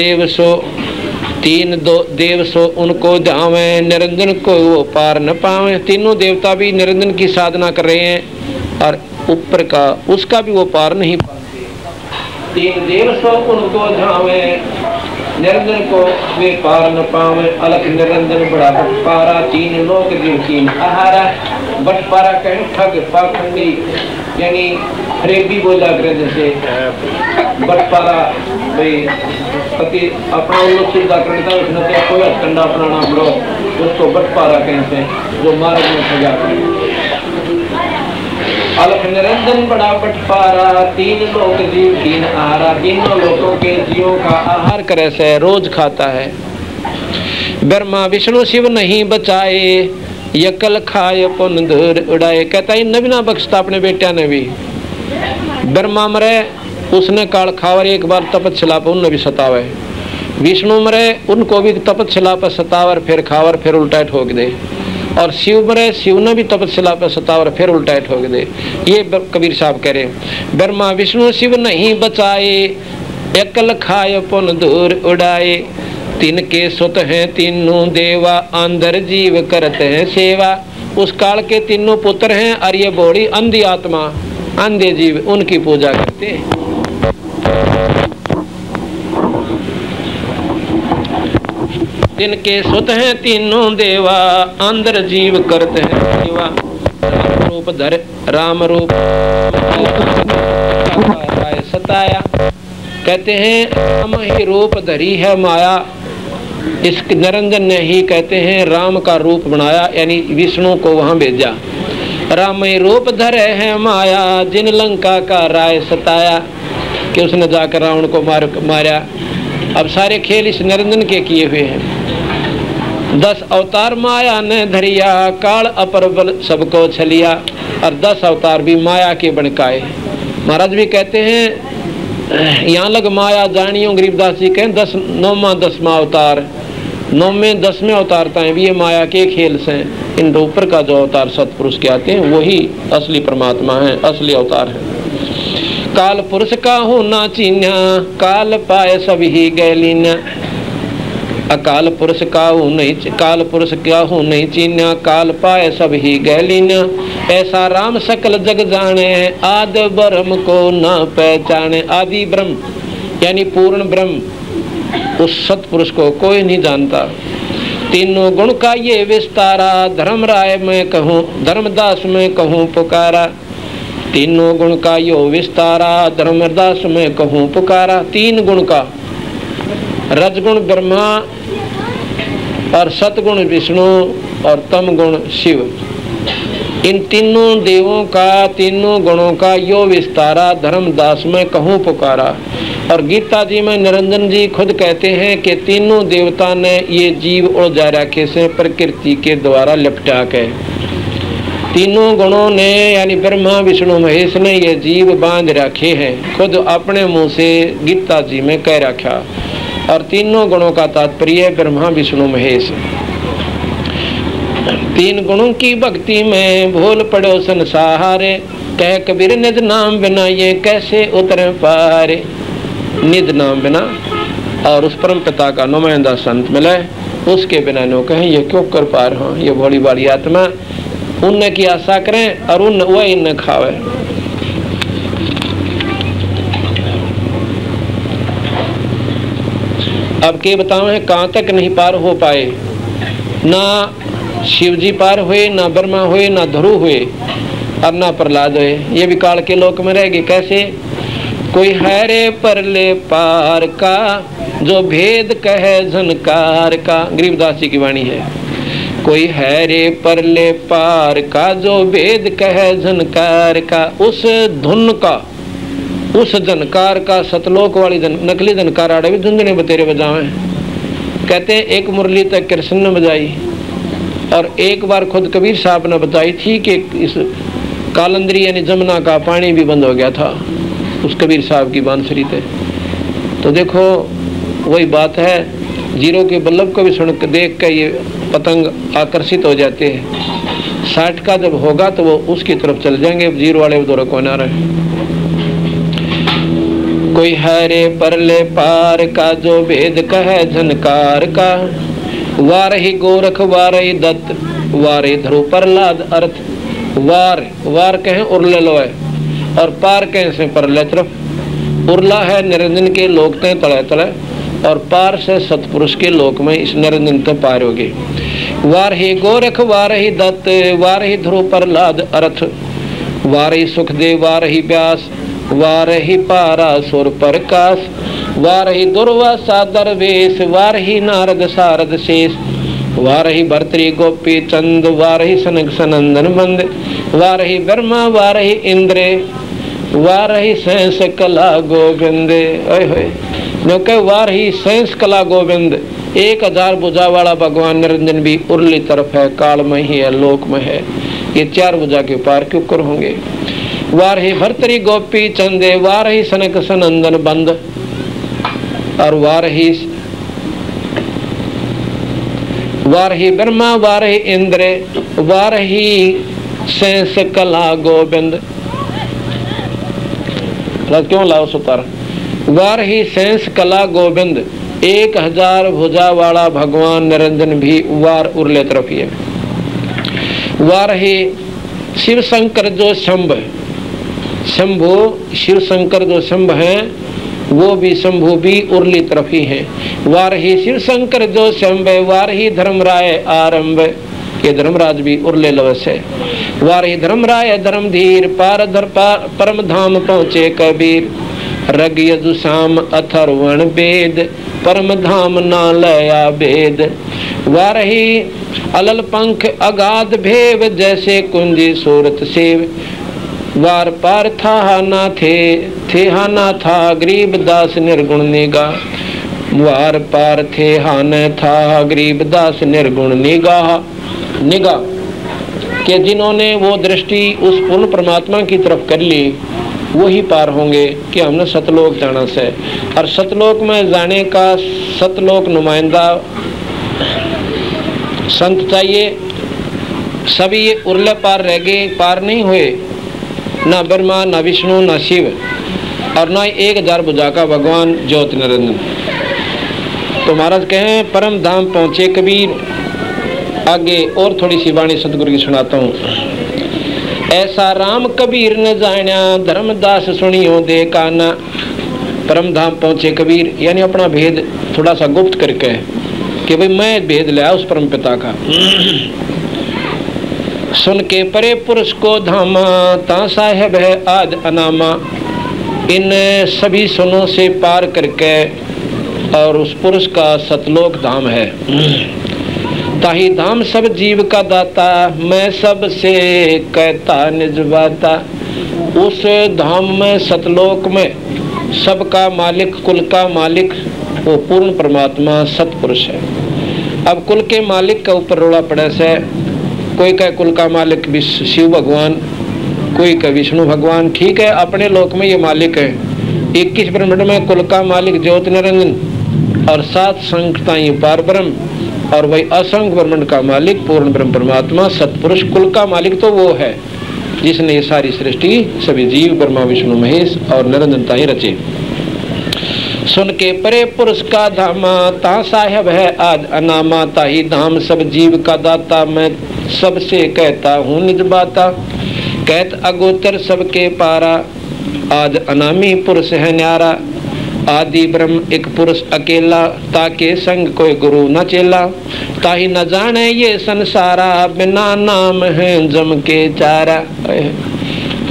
Speaker 1: देव सो उनको जावे, निरंजन को वो पार न पावे। तीनों देवता भी निरंजन की साधना कर रहे हैं और ऊपर का उसका भी वो पार नहीं पाते। तीन देव सो उनको जावे, निरंजन को वे पार न पावे। अलख निरंजन बड़ा बटपारा, तीन लोक जीव कीन आहारा। बटपारा कहें ठग पाखंडी, यानी फरेबी बोला करे। जैसे बटपारा भाई पति अपना उल्लू सीधा करता है, उसने तो कोई हथकंडा अपनाना पड़ो, उसको बटपारा कहते हैं, जो मार्ग में सजा करे। अलख निरंजन बड़ा बटपारा, तीन लोक जीव कीन आहारा। तीनों लोगों के जीवों का आहार करे से रोज खाता है। ब्रह्मा विष्णु शिव नहीं बचाए, यकल खाए पुन धूर उड़ाए। कहता है न भी ना बख्शता अपने बेटिया ने भी। ब्रह्मा मरे, उसने काल खावर एक बार तपस्या पर उन्हें भी सतावे। विष्णु मरे, उनको भी तपस्या पर सतावर फिर खावर फिर उल्टा ठोक दे। और शिव मरे, शिव ने भी तपस्या पर सतावर फिर उल्टा ठोक दे। ये कबीर साहब कह रहे ब्रह्मा विष्णु शिव नहीं बचाए, एकल खाए पुन धूर उड़ाए। तिनके सुत हैं तीनों देवा, अंदर जीव करते हैं सेवा। उस काल के तीनों पुत्र हैं और ये बड़ी अंधी आत्मा, अंधे जीव उनकी पूजा करते हैं। तिनके सुत हैं तीनों देवा, अंदर जीव करते हैं सेवा। राम रूप धर राम रूप सताया। कहते हैं राम ही रूप धरी है माया, इस निरंजन ने ही कहते हैं राम का रूप बनाया, यानी विष्णु को वहां भेजा। राम रूप धरे है माया, जिन लंका का राय सताया, कि उसने जाकर रावण को मारा। अब सारे खेल इस निरंजन के किए हुए हैं। 10 अवतार माया ने धरिया, काल अपर बल सबको छलिया। और 10 अवतार भी माया के बनकाए। महाराज भी कहते हैं यहाँ लग माया जानियो, गरीबदास जी कहें 9वां 10वां अवतार, 9वें 10वें अवतार ताएं भी ये माया के खेल से। इन ऊपर का जो अवतार सतपुरुष के आते हैं वही असली परमात्मा है, असली अवतार है। काल पुरुष का होना चीन्या, काल पाए सब ही गैलीना। अकाल पुरुष का हो नहीं, काल पुरुष क्या हो नहीं चीन्या, काल पाए सब ही गैलीना। ऐसा राम सकल जग जाने, आदि ब्रह्म को न पहचाने। आदि ब्रह्म यानी पूर्ण ब्रह्म, उस सतपुरुष को कोई नहीं जानता। तीनों गुण का ये विस्तारा, धर्म राय में कहूँ धर्मदास में कहूँ पुकारा। तीनों गुण का यो विस्तारा, धर्मदास में कहूँ पुकारा। 3 गुण का, रजगुण ब्रह्मा और सतगुण विष्णु और तम गुण शिव, इन तीनों देवों का, तीनों गुणों का यो विस्तारा, धर्मदास में कहूँ पुकारा। और गीता जी में निरंजन जी खुद कहते हैं कि तीनों देवता ने ये जीव उलझा रखे से प्रकृति के द्वारा लिपटा के। तीनों गुणों ने यानी ब्रह्मा विष्णु महेश ने ये जीव बांध रखे हैं, खुद अपने मुंह से गीता जी में कह रखा। और तीनों गुणों का तात्पर्य ब्रह्मा विष्णु महेश। 3 गुणों की भक्ति में भूल पड़ो संसारे, कह कबीर निज नाम बिना ये कैसे उतरे पारे। निज नाम बिना और उस परम पिता का नुमाइंदा संत मिले, उसके बिना नो कहें ये क्यों कर पा रहे हो। ये भोली भाली आत्मा उनने की आशा करें और उन वह इन्हें खावे। अब के बताओ है कहाँ तक नहीं पार हो पाए। ना शिव जी पार हुए, ना ब्रह्मा हुए, ना ध्रुव हुए और ना प्रहलाद हुए। ये भी काल के लोक में रहेगी। कैसे? कोई है रे परले पार का, जो भेद कहे झनकार का। गरीबदास जी की वाणी है। कोई है रे परले पार का, जो भेद कहे झनकार का। उस धुन का, उस झनकार का, सतलोक वाली नकली झनकार आड़े भी धुंधने बतेरे बजावे। कहते हैं एक मुरली तक कृष्ण ने बजाई और एक बार खुद कबीर साहब ने बताई थी कि इस कालंदरी यानी जमुना का पानी भी बंद हो गया था उस कबीर साहब की बांसुरी पे। तो देखो वही बात है, जीरो के बल्लभ को भी सुन देख कर ये पतंग आकर्षित हो जाते हैं। 60 का जब होगा तो वो उसकी तरफ चल जाएंगे, जीरो वाले दौरा को ना रहे। कोई हरे परले पार का, जो भेद कहे झनकार का। वारही गोरख वारही दत्त, वारे ध्रुव प्रहलाद अर्थ। वार वार कहें उर्ले लोए और पार कहें से परले तरफ। उर्ला है निरंजन के लोक ते तले तले और पार से सतपुरुष के लोक में इस निरंजन ते पार होगे। वारही गोरख वारही दत्त, वारही ध्रुव प्रहलाद अर्थ। वारही सुखदेव वारही व्यास, वारही पारा सुर प्रकाश। वारही दुर्वासा दरवेश, वारही नारद सारद शेष। वारही भर्तृ गोपी चंद, वारही सनक सनंदन बंद। वारही ब्रह्मा वारही इंद्र, वारही सहस कला गोविंद। वारही सहस कला गोविंद। 1000 भुजा वाला भगवान निरंजन भी उर्ली तरफ है, काल में ही है, लोक में है। ये 4 भुजा के पार क्यों कर होंगे। वारही भर्तृ गोपी चंदे, वारही सनक सनंदन बंद। और वारही ब्रह्मा वारही इंद्र, वारही सहस कला गोविंद। क्यों लाओ सुतार। वारही सहस कला गोविंद। 1000 भुजा वाला भगवान निरंजन भी वार उर्ले तरफ ही है। वारही शिव शंकर जो शंभ, शंभु शिव शंकर जो शंभ है वो भी शंभु भी उर्ली तरफ ही है। वारही शिव शंकर जो शंभ, वारही धर्मराय आरंभ। ये धर्मराज भी उर्ले लवस है। वारही धर्मराय धर्मधीर, पार परम धाम पहुँचे कबीर। रग यजुषाम अथर्वण वेद, परम धाम ना लया भेद। वारही अलल पंख अगाध भेव, जैसे कुंजी सूरत सेव। वार पार था ना थे हा ना था, गरीब दास निर्गुण निगा। वार पार थे हा न था, गरीब दास निर्गुण निगाह। निगाह कि जिन्होंने वो दृष्टि उस पूर्ण परमात्मा की तरफ कर ली, वही पार होंगे कि हमने सतलोक जाना से। और सतलोक में जाने का सतलोक नुमाइंदा संत चाहिए। सभी ये उर्ले पार रह गए, पार नहीं हुए, ना ब्रह्मा ना विष्णु ना शिव और ना 1000 भुजा का भगवान ज्योति निरंजन। तो महाराज कहें परम धाम पहुँचे कबीर। आगे और थोड़ी सी वाणी सतगुरु की सुनाता हूँ। ऐसा राम कबीर न जाना, धर्मदास सुनियो दे काना। परम धाम पहुँचे कबीर यानी अपना भेद थोड़ा सा गुप्त करके कि भाई मैं भेद लिया उस परम पिता का। सुन के परे पुरुष को धामा, ता साहेब है आज अनामा। इन सभी सुनों से पार करके और उस पुरुष का सतलोक धाम है। ताही धाम सब जीव का दाता, मैं सबसे कहता निज बाता। उस धाम में सतलोक में सबका मालिक, कुल का मालिक वो पूर्ण परमात्मा सतपुरुष है। अब कुल के मालिक का ऊपर रोड़ा पड़े से, कोई का कुल का मालिक शिव भगवान, कोई का विष्णु भगवान। ठीक है, अपने लोक में ये मालिक है। 21 ब्रह्मांड में कुल का मालिक ज्योति निरंजन और 7 संख्ताएं पार ब्रह्म और वही असंख्य ब्रह्मांड का मालिक पूर्ण ब्रह्म परमात्मा सतपुरुष। कुल का मालिक तो वो है जिसने ये सारी सृष्टि सभी जीव ब्रह्मा विष्णु महेश और निरंजनता ही रचे। सुन के परे पुरुष का धामा, ता साहेब है आज अनामा। ताही धाम सब जीव का दाता, मैं सबसे कहता हूँ निज बाता। कहत अगोचर सबके पारा, आज अनामी पुरुष है न्यारा। आदि ब्रह्म एक पुरुष अकेला, ताके संग कोई गुरु न चेला। ताही न जाने ये संसारा, बिना नाम है जम के चारा।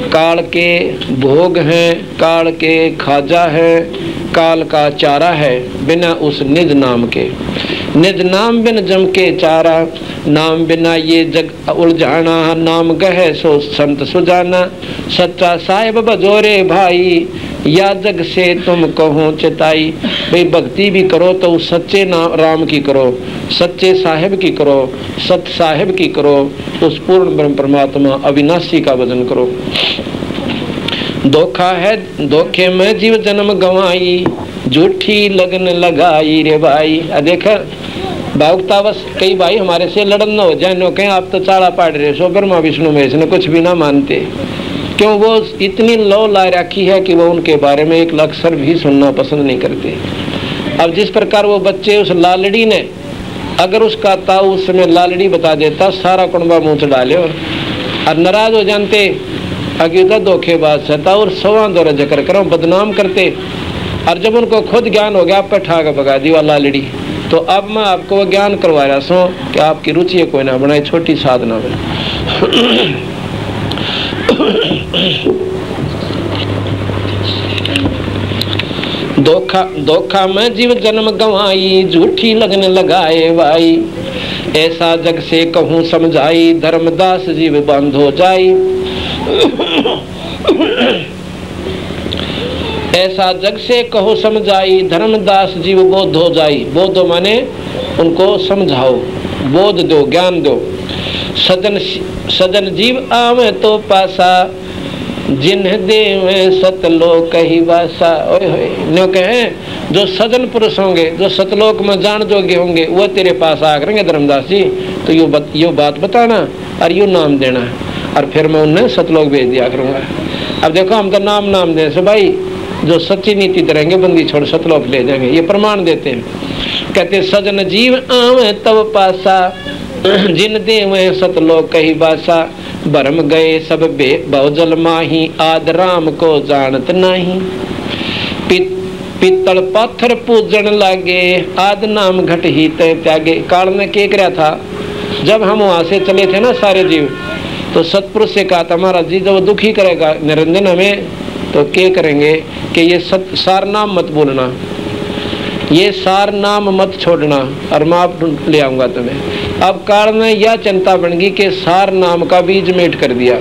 Speaker 1: काल के भोग हैं, काल के खाजा है, काल का चारा है, बिना उस निज नाम के। निज नाम बिन जम के चारा, नाम बिना ये जग उलझाना। नाम गहे सो संत सुजाना, सच्चा साहिब बजोरे भाई। या जग से तुम कहो चिताई। भाई भक्ति भी करो तो उस सच्चे नाम राम की करो, सच्चे साहिब की करो, सत साहिब की करो। उस पूर्ण ब्रह्म परमात्मा अविनाशी का भजन करो। धोखा है धोखे में जीव जन्म गवाई, झूठी लगन लगाई रे भाई। देख भावुकतावश कई भाई हमारे से लड़न न हो जाए, नो कहें आप तो चाड़ा पाड़ रहे सो, ब्रह्मा विष्णु महेश ने कुछ भी ना मानते। क्यों? वो इतनी लो ला रखी है कि वो उनके बारे में एक अक्षर भी सुनना पसंद नहीं करते। अब जिस प्रकार वो बच्चे उस लालड़ी ने अगर उसका ताऊ उस समय लालड़ी बता देता, सारा कुंबा मुँह चढ़ा ले और नाराज हो जानते। अगेता धोखेबाज था और सवा दौरा जिक्र करो बदनाम करते। और जब उनको खुद ज्ञान हो गया, आप पे ठा के भगा दी वाला लालड़ी। तो अब मैं आपको वो ज्ञान करवा रहा सो कि आपकी रुचि कोई ना बनाए, छोटी साधना बने। धोखा में जीव जन्म गवाई, झूठी लगन लगाए भाई। ऐसा जग से कहूँ समझाई, धर्मदास जीव बंद हो जाई। ऐसा जग से कहो समझाई, धर्मदास जीव बोध हो जाई। बोध माने उनको समझाओ, बोध दो, ज्ञान दो। सजन जीव आवे तो पासा, जिन्ह देवे सतलोक ही वासा। ओए होए न्यों कहे जो सजन पुरुष होंगे, जो सतलोक में जान जोगे होंगे, वो तेरे पास आ करेंगे धर्मदास जी। तो यो बात बताना और यो नाम देना, और फिर मैं उन्हें सतलोक भेज दिया करूँगा। अब देखो हम तो नाम दे से भाई, जो सच्ची नीति करेंगे बंदी छोड़ सतलोक ले जाएंगे, ये प्रमाण देते हैं। कहते सजन जीव आवे तब पासा, जिन देवे सतलोक ही बासा। भरम गए सब बहुजल माही, आद राम को जानत नहीं। पित्तल पत्थर पूजन लागे, आद नाम घट ही तय त्यागे। काल ने क्या करा था, जब हम वहां से चले थे ना सारे जीव, तो सतपुरुष से कहा था महाराज जी जब दुखी करेगा निरंजन हमें तो क्या करेंगे कि ये सार नाम मत बोलना, ये सार नाम मत छोड़ना और मैं आप ले आऊंगा तुम्हें। अब काल में यह चिंता बन गई कि सार नाम का बीज मेट कर दिया,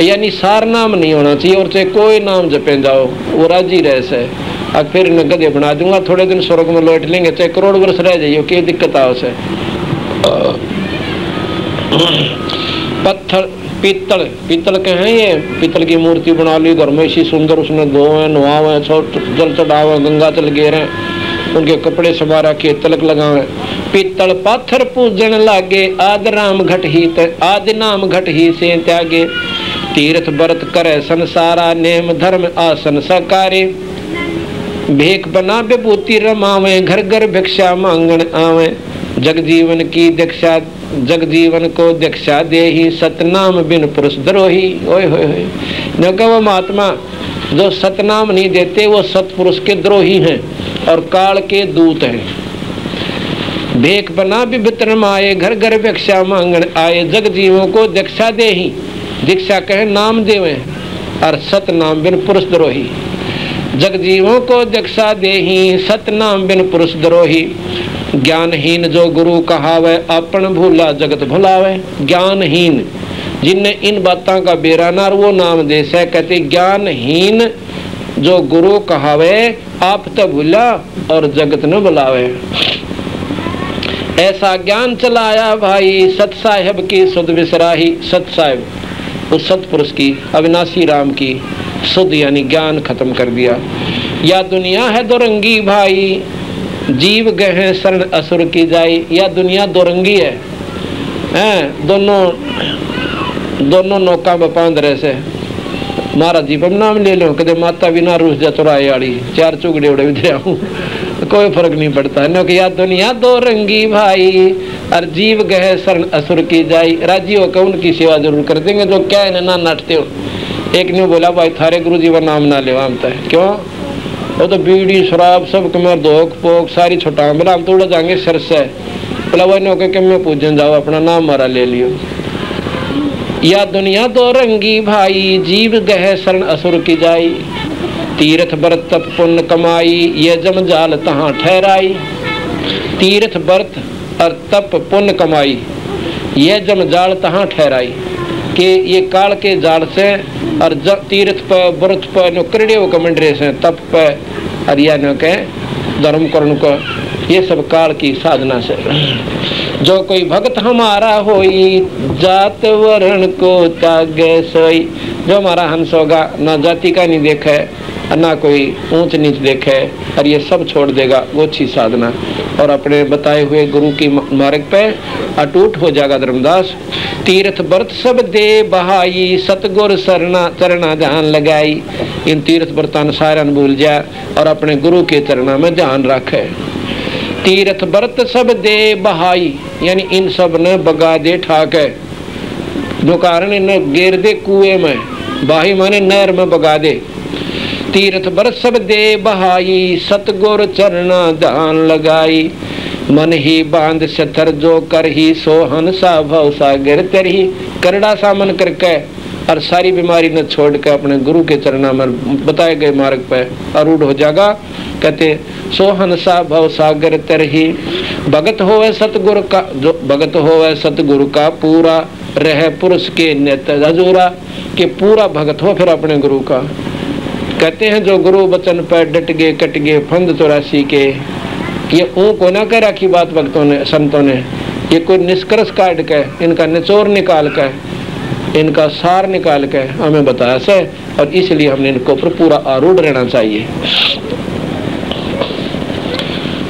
Speaker 1: यानी सार नाम नहीं होना चाहिए और चाहे कोई नाम जपे जाओ वो राजी रह से। अब फिर गधे बना दूंगा, थोड़े दिन स्वर्ग में लौट लेंगे, चाहे करोड़ वर्ष रह जाइए, क्या दिक्कत आओ से। पत्थर पीतल, पीतल के हैं ये, पीतल की मूर्ति बना ली घर में इसी सुंदर, उसमें धोए नहावे, जल चढ़ावे, गंगा जल गेरे, उनके कपड़े सवा रखे, तिलक लगावे। पीतल पाथर पूजन लागे, आदि राम घट ही आदि नाम घट ही से त्यागे। तीर्थ व्रत करे संसारा, नेम धर्म आसन सकारे। भेख बना विभूति रमावे, घर घर भिक्षा मांगन आवे। जगजीवन की दीक्षा, जगजीवन को दीक्षा दे ही, सतनाम बिन पुरुष द्रोही। ओए होए होए, न वो महात्मा जो सतनाम नहीं देते वो सतपुरुष के द्रोही हैं और काल के दूत हैं। भेख बना विभित रमाए, घर घर भिक्षा मांगन आए। जगजीवों को दीक्षा दे ही, दीक्षा कहे नाम देवे, और सतनाम बिन पुरुष द्रोही। जगजीवों को दीक्षा दे ही, सतनाम बिन पुरुष द्रोही। ज्ञानहीन जो गुरु कहावे, अपन भूला जगत भुलावे। ज्ञानहीन जिनने इन बातों का बेरा ना वो नाम दे से, कहते ज्ञानहीन जो गुरु कहावे, आप तो भूला और जगत न बुलावे। ऐसा ज्ञान चलाया भाई, सत साहेब की सुध विसराही। सत साहेब उस सतपुरुष की, अविनाशी राम की सुध यानी ज्ञान खत्म कर दिया। या दुनिया है दुरंगी भाई, जीव गए शरण असुर की जाई। या दुनिया दुरंगी है, दोनों नौका में पांद रहे से। महाराज जी पर नाम ले लो, कदे माता बिना रूस जा चुराए आड़ी, चार चुगड़े उड़े भी हूँ, कोई फर्क नहीं पड़ता है। कि या दुनिया दो रंगी भाई, और जीव गए शरण असुर की जाई। राजी होकर उनकी सेवा जरूर कर देंगे जो क्या है ना नाटते हो। एक ने बोला भाई थारे गुरु जी का नाम ना ले, आमता है क्यों, वो तो बीड़ी शराब सब कमर धोख पोख सारी छोटा, बोला हम तो उड़ जाएंगे सर से। बोला वही ने होकर मैं पूजन जाओ, अपना नाम मारा ले लियो। या दुनिया दो रंगी भाई, जीव गए शरण असुर की जाई। तीर्थ व्रत तप पुण्य कमाई, ये जम जाल तहाँ ठहराई। तीर्थ व्रत और तप पुण्य कमाई, ये जम जाल तहाँ ठहराई। कि ये काल के जाल से और तीर्थ पर व्रत पर नो करड़े हो कमेंडरे से, तप पर और या न के धर्म कर्ण को, ये सब काल की साधना से। जो कोई भक्त हमारा होई, जात वर्ण को त्यागे सोई। जो हमारा हंस होगा, ना जाति का नहीं देखे ना कोई ऊंच नीच देखे, और ये सब छोड़ देगा, वो अच्छी साधना और अपने बताए हुए गुरु की मार्ग पे अटूट हो जाएगा धर्मदास। तीर्थ व्रत सब दे बहाई, सतगुर चरणा ध्यान लगाई। इन तीर्थ व्रतान सारन भूल जाए और अपने गुरु के चरणा में ध्यान रखे। तीर्थ व्रत सब दे बहाई, यानी इन सब ने बगा दे ठाके, जो कारण इन्हें गेर दे कुएं में, बाही माने नहर में बगा दे। तीर्थ व्रत सब दे बहाई, सतगुर चरणा ध्यान लगाई। मन ही बांध सथर जो कर ही, सोहन सा भव सागर तरही। करड़ा सा मन करके और सारी बीमारी न छोड़ के अपने गुरु के चरणा में बताए गए मार्ग पे आरूढ़ हो जाएगा। कहते सोहन सा भव सागर तरही। भगत होवे सतगुरु का, जो भगत होवे सतगुरु का पूरा, रहे पुरुष के नेत हजूरा। के पूरा भगत हो फिर अपने गुरु का। कहते हैं जो गुरु वचन पर डट गए कट गए फंद 84 के। ये ऊँ को ना कह रखी बात भक्तों ने संतों ने, ये कोई निष्कर्ष काट के, इनका निचोड़ निकाल के, इनका सार निकाल के हमें बताया से, और इसलिए हमने इनको पर पूरा आरूढ़ रहना चाहिए।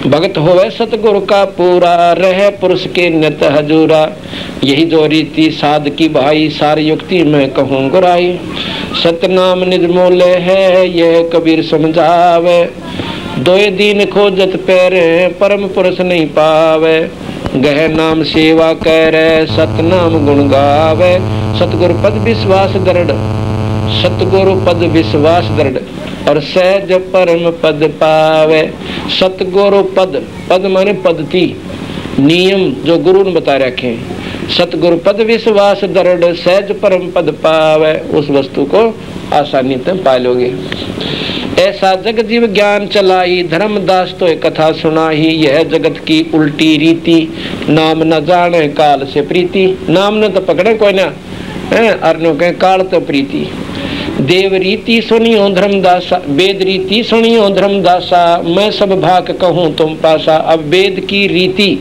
Speaker 1: भगत होवे सतगुरु का पूरा, रहे पुरुष के नित हजूरा। यही जो रीति साध की भाई, सारी युक्ति में कहूँ गुराई। सतनाम निज मोले है, यह कबीर समझावे। दोए दीन खोजत पैरे, परम पुरुष नहीं पावे। गह नाम सेवा करे, सतनाम गुण गावे। सतगुरु पद विश्वास दृढ़, सतगुरु पद विश्वास दृढ़, और सहज परम पद पावे। सतगुरु पद, पद माने पद्धति नियम जो गुरु ने बता रखे। सतगुरु पद विश्वास दृढ़, सहज परम पद पावे। उस वस्तु को आसानी से पा लोगे। ऐसा जग जीव ज्ञान चलाई, धर्मदास तो एक कथा सुनाही, यह जगत की उल्टी रीति, नाम न जाने काल से प्रीति। नाम ने तो पकड़े कोई ना, अर्नो के काल तो प्रीति। देव रीति सुनियो धर्मदासा, वेद रीति सुनियो धर्मदासा, मैं सब भाग कहूँ तुम पासा। अब वेद की रीति,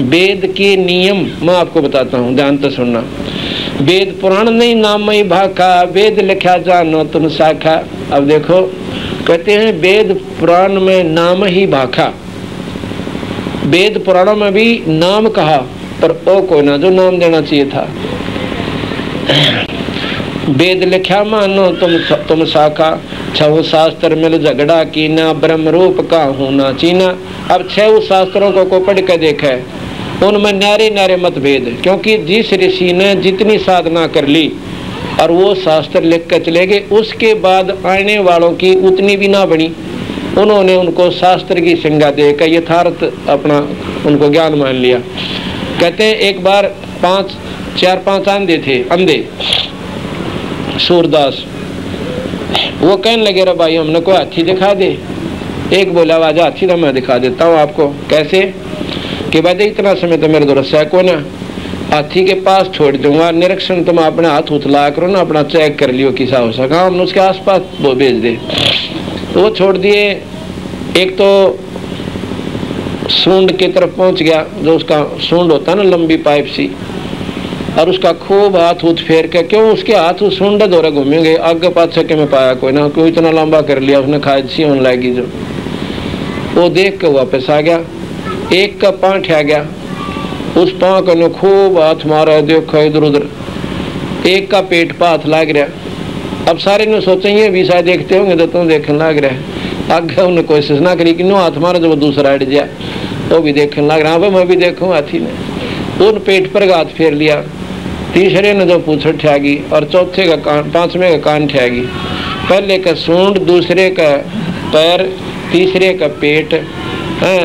Speaker 1: वेद के नियम मैं आपको बताता हूँ, ध्यान से सुनना। वेद पुराण नहीं नाम मई भाखा, वेद लिखा जानो तुम शाखा। अब देखो कहते हैं वेद पुराण में नाम ही भाखा, वेद पुराणों में भी नाम कहा, पर ओ कोई ना जो नाम देना चाहिए था। वेद लिखा मानो तुम शाखा, छह शास्त्र मिल झगड़ा कीना, ब्रह्म रूप का होना चीना। अब छह शास्त्रों को पढ़ के देखे, उनमें नारे नारे मतभेद, क्योंकि जिस ऋषि ने जितनी साधना कर ली और वो शास्त्र लिख कर चले गए, उसके बाद आने वालों की उतनी भी ना बनी। उन्होंने उनको शास्त्र की संज्ञा देकर यथार्थ अपना उनको ज्ञान मान लिया। कहते हैं एक बार 4-5 अंधे सूरदास, वो कहने लगे रे भाई हमने कोई हाथी दिखा दे। एक बोला आजा हाथी तो मैं दिखा देता हूँ आपको। कैसे कि भाई इतना समय तो मेरे दोस्त है को ना, हाथी के पास छोड़ दूंगा, निरीक्षण तुम अपने हाथ उतला करो ना, अपना चेक कर लियो किसा हो सका, हमने उसके आसपास वो भेज दे। तो वो छोड़ दिए। एक तो सूंड की तरफ पहुंच गया, जो उसका सूंड होता है ना लंबी पाइप सी, और उसका खूब हाथ उत फेर के, क्यों उसके हाथ उस सूंड दौरे घूमेंगे, आगे पाछे के में पाया कोई ना, कोई इतना लंबा कर लिया उसने, खाद सी होने लगी जो। वो देख के वापस आ गया। एक का पाँव ठा गया, उस पाँव को खूब हाथ मारा, देखो इधर उधर। एक का पेट पर हाथ लाग रहा। अब सारे ने सोचेंगे भी शायद देखते होंगे तो तुम देखने लग रहा है। आगे उन्हें कोशिश ना करी कि नो हाथ मारा, जब वो दूसरा हट जाए वो भी देखने लग रहा। मैं भी देखूँ। हाथी ने उन पेट पर हाथ फेर लिया। तीसरे ने जो पूंछड़ ठगी और चौथे का कान, पांचवें का कान ठगी। पहले का सूंड, दूसरे का पैर, तीसरे का पेट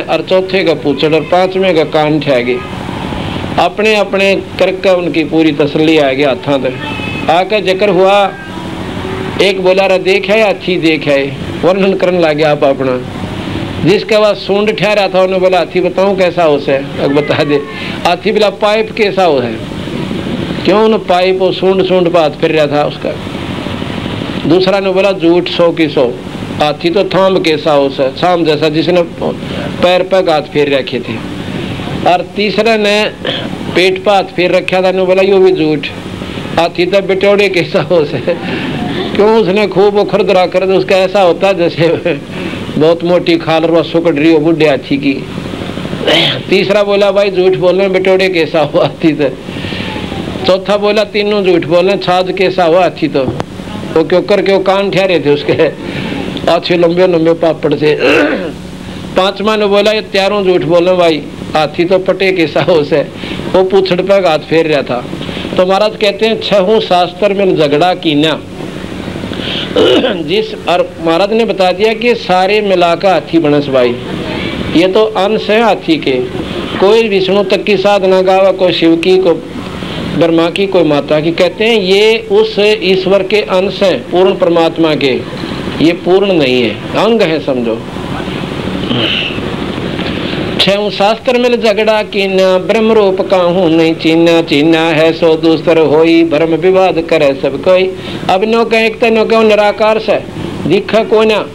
Speaker 1: और चौथे का पूंछड़ और पांचवें का कान ठगे। अपने अपने करके उनकी पूरी तसल्ली आ गया हाथों तक। आकर जिक्र हुआ, एक बोला रहा देख है हाथी देख है, वर्णन करने लगे आप अपना। जिसके बाद सूंड ठहरा था उन्होंने बोला हाथी बताऊं कैसा हो से, अब बता दे। हाथी बोला पाइप कैसा हो है, क्यों न पाइप और सूंड पर हाथ फिर रहा था उसका। दूसरा ने बोला झूठ 100 की 100, हाथी तो थाम कैसा हो से, शाम जैसा जिसने पैर पर हाथ फेर रखे थे। और तीसरा ने पेट पर हाथ फेर रखा था, बोला यो भी झूठ, हाथी तो बिटोड़े कैसा हो से, क्यों उसने खूब खुरदरा कर दे, उसका ऐसा होता जैसे बहुत मोटी खाल सुकड़ रही हो बुढ़े हाथी की। तीसरा बोला भाई झूठ बोलने बिटोड़े कैसा हो हाथी तो। चौथा बोला तीनों झूठ बोलने, छाछ कैसा हुआ हाथी तो, वो क्यों कर के वो कान ठहरे थे उसके अच्छे लंबे लंबे पापड़ से। पांचवा ने बोला ये चारों झूठ बोलने भाई, हाथी तो पटे कैसा हो से, वो पूछड़ पर हाथ फेर रहा था। तो महाराज कहते हैं छहों शास्त्र में झगड़ा कीना। जिस और महाराज ने बता दिया कि सारे मिलाकर हाथी बनस भाई, ये तो अंश है हाथी के। कोई विष्णु तक की साधना गावा, कोई शिव की, कोई ब्रह्मा की, कोई माता की। कहते हैं ये उस ईश्वर के अंश हैं, पूर्ण परमात्मा के, ये पूर्ण नहीं है, अंग है समझो। छह शास्त्र में झगड़ा कीना, ब्रह्म रूप का हूँ नहीं चीना, चीना है सो दूसर होई, भ्रम विवाद करे सब कोई। अब नो के एक नो के निराकार से दिखा कोई ना,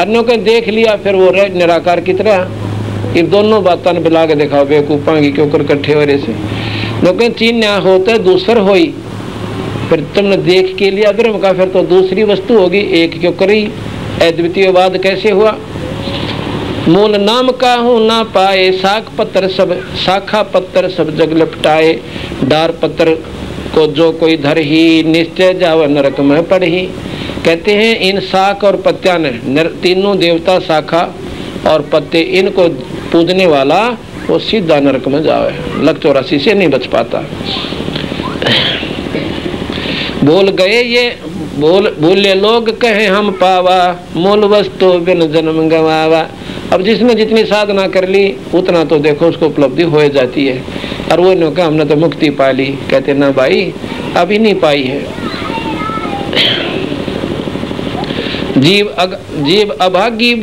Speaker 1: अन्यों के देख लिया फिर वो रहे निराकार की तरह। ये दोनों बातों ने मिला के दिखाओ बेवकूफा की क्यों कर कट्ठे हो रहे से। नो के चीना होता दूसर होई, फिर तुमने देख के लिया ब्रह्म का, फिर तो दूसरी वस्तु होगी, एक क्यों करी। अद्वितीयवाद कैसे हुआ। मूल नाम का हूँ ना पाए, शाख पत्तर सब शाखा पत्तर सब जग लपटाए, डार पत्तर को जो कोई धर ही, निश्चय जाव नरक में पड़ ही। कहते हैं इन शाख और पत्या ने, तीनों देवता शाखा और पत्ते, इनको पूजने वाला वो सीधा नरक में जावे, लक 84 से नहीं बच पाता। बोल गए ये भूले लोग कहे हम पावा, मूल वस्तु बिन जन्म गवावा। अब जिसने जितनी साधना कर ली उतना तो देखो उसको उपलब्धि हो जाती है। और वो ने कहा हमने तो मुक्ति पा ली, कहते ना भाई अभी नहीं पाई है। जीव अभागी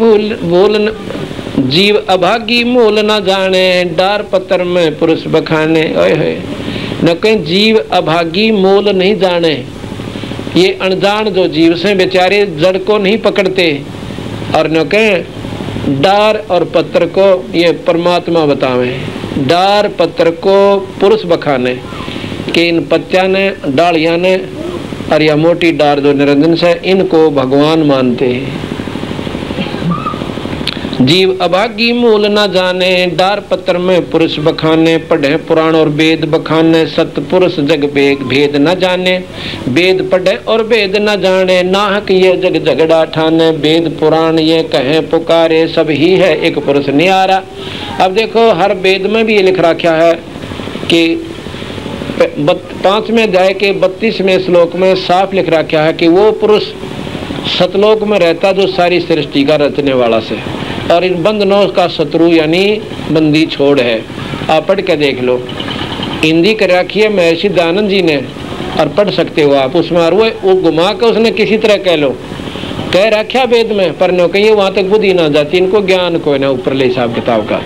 Speaker 1: मूल न जाने, डार पत्थर में पुरुष बखाने। ओए होए, न कहीं जीव अभागी मूल नहीं जाने, ये अनजान जो जीव से बेचारे जड़ को नहीं पकड़ते, और न कहें डार और पत्थर को ये परमात्मा बतावे, डार पत्थर को पुरुष बखाने कि इन पत्तिया ने, डालिया ने और या मोटी डार जो निरंजन से, इनको भगवान मानते हैं। जीव अभागी मूल न जाने, डार पत्थर में पुरुष बखाने, पढ़े पुराण और वेद बखाने, सतपुरुष जग भेद न जाने, वेद पढ़े और वेद न जाने, नाहक ये जग झगड़ा ठाने, वेद पुराण ये कहे पुकारे, सब ही है एक पुरुष नियारा। अब देखो हर वेद में भी ये लिख रखा है कि 5वें अध्याय के 32वें श्लोक में साफ लिख रखा है कि वो पुरुष सतलोक में रहता जो सारी सृष्टि का रचने वाला से, और इन बंधनों का शत्रु यानी बंदी छोड़ है। आप पढ़ के देख लो, हिंदी कर रखी है महर्षि दयानंद जी ने, और पढ़ सकते हो आप उसमें, और वो घुमा के उसने किसी तरह कह लो, कह रखा वेद में, पर न कहीं वहां तक बुद्धि ना जाती, इनको ज्ञान कोई ना ऊपर ले हिसाब किताब का।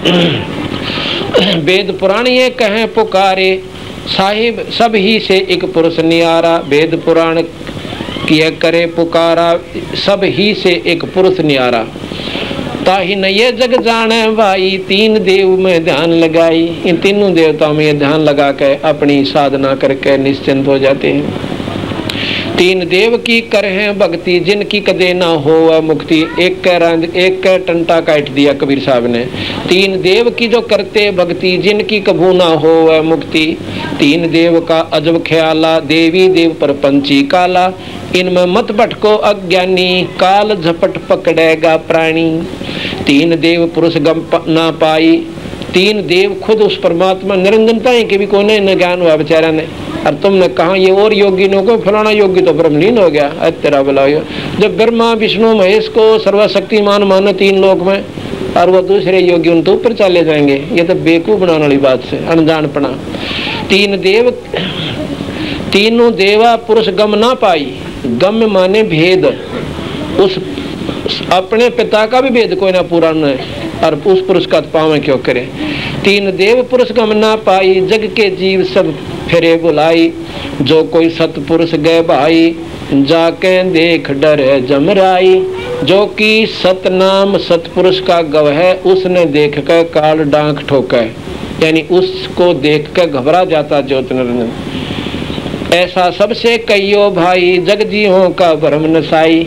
Speaker 1: वेद पुराण ये कहे पुकारे, साहिब सब ही से एक पुरुष नियारा, वेद पुराण किया करे पुकारा, सब ही से एक पुरुष नियारा, ताहि न ये जग जाने भाई, तीन देव में ध्यान लगाई। इन तीनों देवताओं में ध्यान लगा के अपनी साधना करके निश्चिंत हो जाते हैं। तीन देव की करें भक्ति, जिनकी कदे ना हो मुक्ति। एक टंटा काट दिया कबीर साहब ने। तीन देव की जो करते भक्ति, जिनकी कभू ना हो मुक्ति। तीन देव का अजब ख्याला, देवी देव पर पंची काला। इनमें मत भटको अज्ञानी, काल झपट पकड़ेगा प्राणी। तीन देव पुरुष गम ना पाई, तीन देव खुद उस परमात्मा निरंजनता है कि भी कोने न ज्ञान हुआ बेचारा ने। और तुमने कहा ये और योगी नो को फलाना योगी तो ब्रह्मलीन हो गया, तेरा भला। जब ब्रह्मा विष्णु महेश को सर्वशक्तिमान मानो तीन लोक में, और वो दूसरे योगी उन तो ऊपर चले जाएंगे, ये तो बेवकूफ बनाने वाली बात से अनजानपना। तीन देव, तीनों देवा पुरुष गम ना पाई। गम माने भेद, उस अपने पिता का भी भेद कोई ना पूरा न है, और उस पुरुष का पावे क्यों करे। तीन देव पुरुष गम ना पाई, जग के जीव सब फिरे बुलाई। जो कोई सतपुरुष गए भाई, जाके देख डरे जमराई। जो कि सतनाम सतपुरुष का गव है, उसने देख कर काल डांक ठोके, यानी उसको देख कर घबरा जाता ज्योत निरंजन। ऐसा सबसे कहियो भाई, जग जीवों का भ्रम नसाई।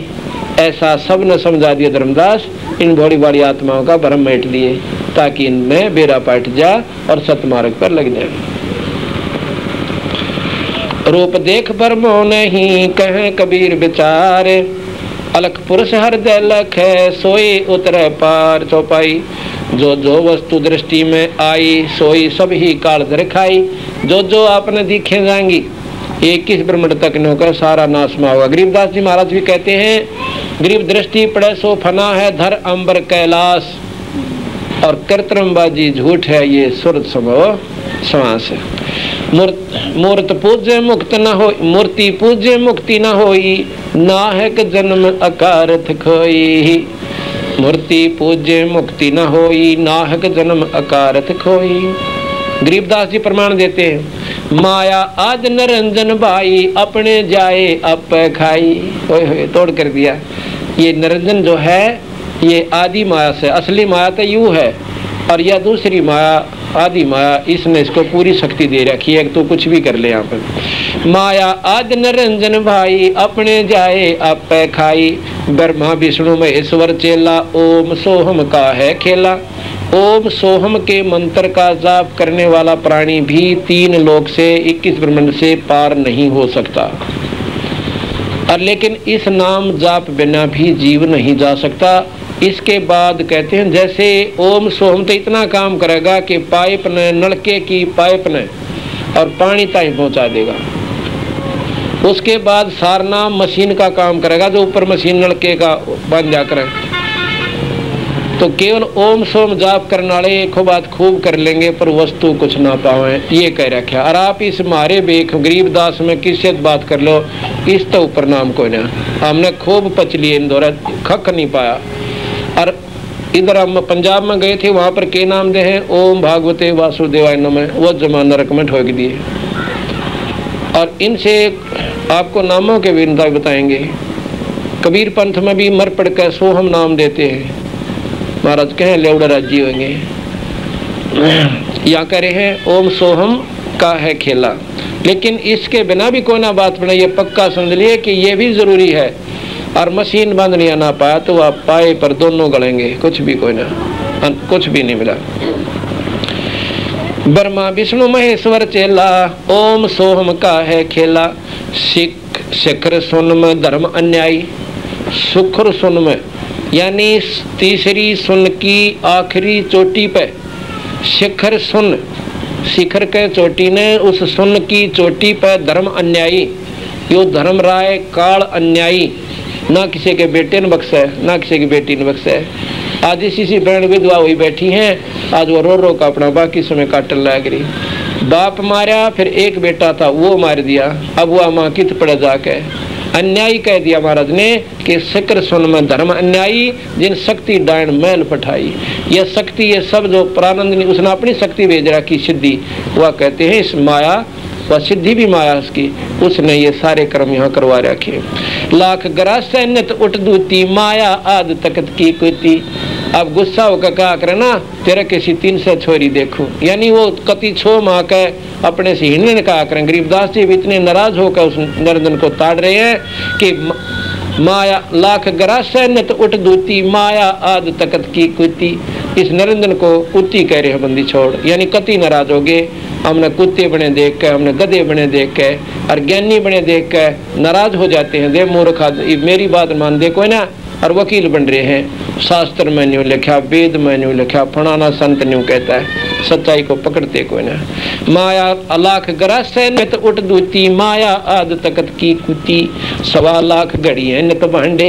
Speaker 1: ऐसा सब ने समझा दिया धर्मदास, इन बड़ी बड़ी आत्माओं का भ्रम मेट लिए, ताकि इनमें बेरा पाट जा और सतमार्ग पर लग जाए। रूप देख भ्रमो नहीं, कहे कबीर विचार। अलख पुरुष हृदय लख है, सोई उतरे पार। चौपाई, जो जो वस्तु दृष्टि में आई, सोई सब ही काल धर खाई। जो जो आपने दिखे जाएंगी, 21 ब्रह्मंड तक न होकर सारा नाशमा होगा। गरीबदास जी महाराज भी कहते हैं, गरीब दृष्टि पड़े सो फना है, धर अंबर कैलाश। और कृत्रिमबाजी झूठ है, ये सुरत समो श्वास है। मूर्त पूज्य मुक्त न हो, मूर्ति पूज्य मुक्ति न होई। नाहक जन्म अकारथ खोई। मूर्ति पूज्य मुक्ति न होई, नाहक जन्म अकारथ खोई। गरीबदास जी प्रमाण देते हैं, माया आज निरंजन भाई, अपने जाए आप खाई। ओए तोड़ कर दिया। ये निरंजन जो है ये आदि माया से, असली माया तो यू है, और यह दूसरी माया आदि माया, इसने इसको पूरी शक्ति दे रखी है, तो कुछ भी कर ले यहाँ पर। माया आद निरंजन भाई, अपने जाए आप खाई। ब्रह्मा विष्णु महेश्वर चेला, ओम सोहम का है खेला। ओम सोहम के मंत्र का जाप करने वाला प्राणी भी तीन लोक से 21 ब्रह्मांड से पार नहीं हो सकता। और लेकिन इस नाम जाप बिना भी जीव नहीं जा सकता। इसके बाद कहते हैं, जैसे ओम सोहम तो इतना काम करेगा कि पाइप ने, नलके की पाइप ने और पानी तक पहुंचा देगा। उसके बाद सारना मशीन का काम करेगा, जो ऊपर मशीन नलके का बन जाकर तो केवल ओम सोम जाप करने वाले एक बात खूब कर लेंगे पर वस्तु कुछ ना पावे, ये कह रखा। और आप इस मारे बेख गरीबदास में किससे बात कर लो, इस तो ऊपर नाम कोई ना। हमने खूब पच लिए इन दौरा, खक नहीं पाया। और इधर हम पंजाब में गए थे, वहाँ पर के नाम दे हैं, ओम भागवते वासुदेवाय नमः, वो जमाना रकम ठोक दिए। और इनसे आपको नामों के विनता बताएंगे। कबीर पंथ में भी मर पड़ कर सोहम नाम देते हैं, महाराज कहें लेवड़ा राजी होंगे। यहाँ कह रहे हैं ओम सोहम का है खेला, लेकिन इसके बिना भी कोई ना बात बना, ये पक्का समझ लिए कि ये भी जरूरी है। और मशीन बंद नहीं ना पाया तो आप पाए पर दोनों गलेंगे, कुछ भी कोई ना, कुछ भी नहीं मिला। ब्रह्मा विष्णु महेश्वर चेला, ओम सोहम का है खेला। सिख शिखर सुन में धर्म अन्यायी, सुखर सुन में यानी तीसरी सुन की आखिरी चोटी पे, शिखर सुन, शिखर के चोटी ने उस सुन की चोटी पे धर्म अन्यायी, यो धर्म राय काल अन्यायी, ना किसी के बेटे ने बख्शा है ना किसी की बेटी ने बख्शा है। आज इसी बहन विधवा हुई बैठी हैं, आज वो रो का अपना बाकी समय काटन लग रही। बाप मारा, फिर एक बेटा था वो मार दिया, अब वह माँ कित पड़े जाके अन्यायी कह दिया महाराज ने कि शिखर सुन में धर्म अन्यायी, जिन शक्ति डायन मैल पठाई। यह शक्ति ये सब जो प्रानंद उसने अपनी शक्ति भेज रखी सिद्धि, वह कहते हैं इस माया वह सिद्धि भी माया उसकी, उसने ये सारे कर्म यहाँ करवा रखे। लाख ग्रास नित उठ दूती, माया आद तकत की कुती। अब गुस्सा होकर कहा करे ना तेरा किसी 300 छोरी देखो, यानी वो कति छो माँ के अपने से हिंडने ने कहा करें। गरीबदास जी भी इतने नाराज होकर उस नरेंद्र को ताड़ रहे हैं कि माया लाख ग्रास नित उठ दूती, माया आद तकत की कुती। इस नरेंद्र को कुत्ती कह रहे हैं बंदी छोड़, यानी कति नाराज हो गए। हमने कुत्ते बने देख के, हमने गधे बने देख के और ज्ञानी बने देख के नाराज हो जाते हैं। दे मूर्ख मेरी बात मान दे कोई ना, और वकील बन रहे हैं। शास्त्र में न्यू लिखा, वेद में न्यू लिखा, फलाना संत न्यू कहता है, सच्चाई को पकड़ते कोई ना। माया लाख ग्रास नित उठ दूती, माया आद तकत की कुती। 1.25 लाख घड़ी है नित भांडे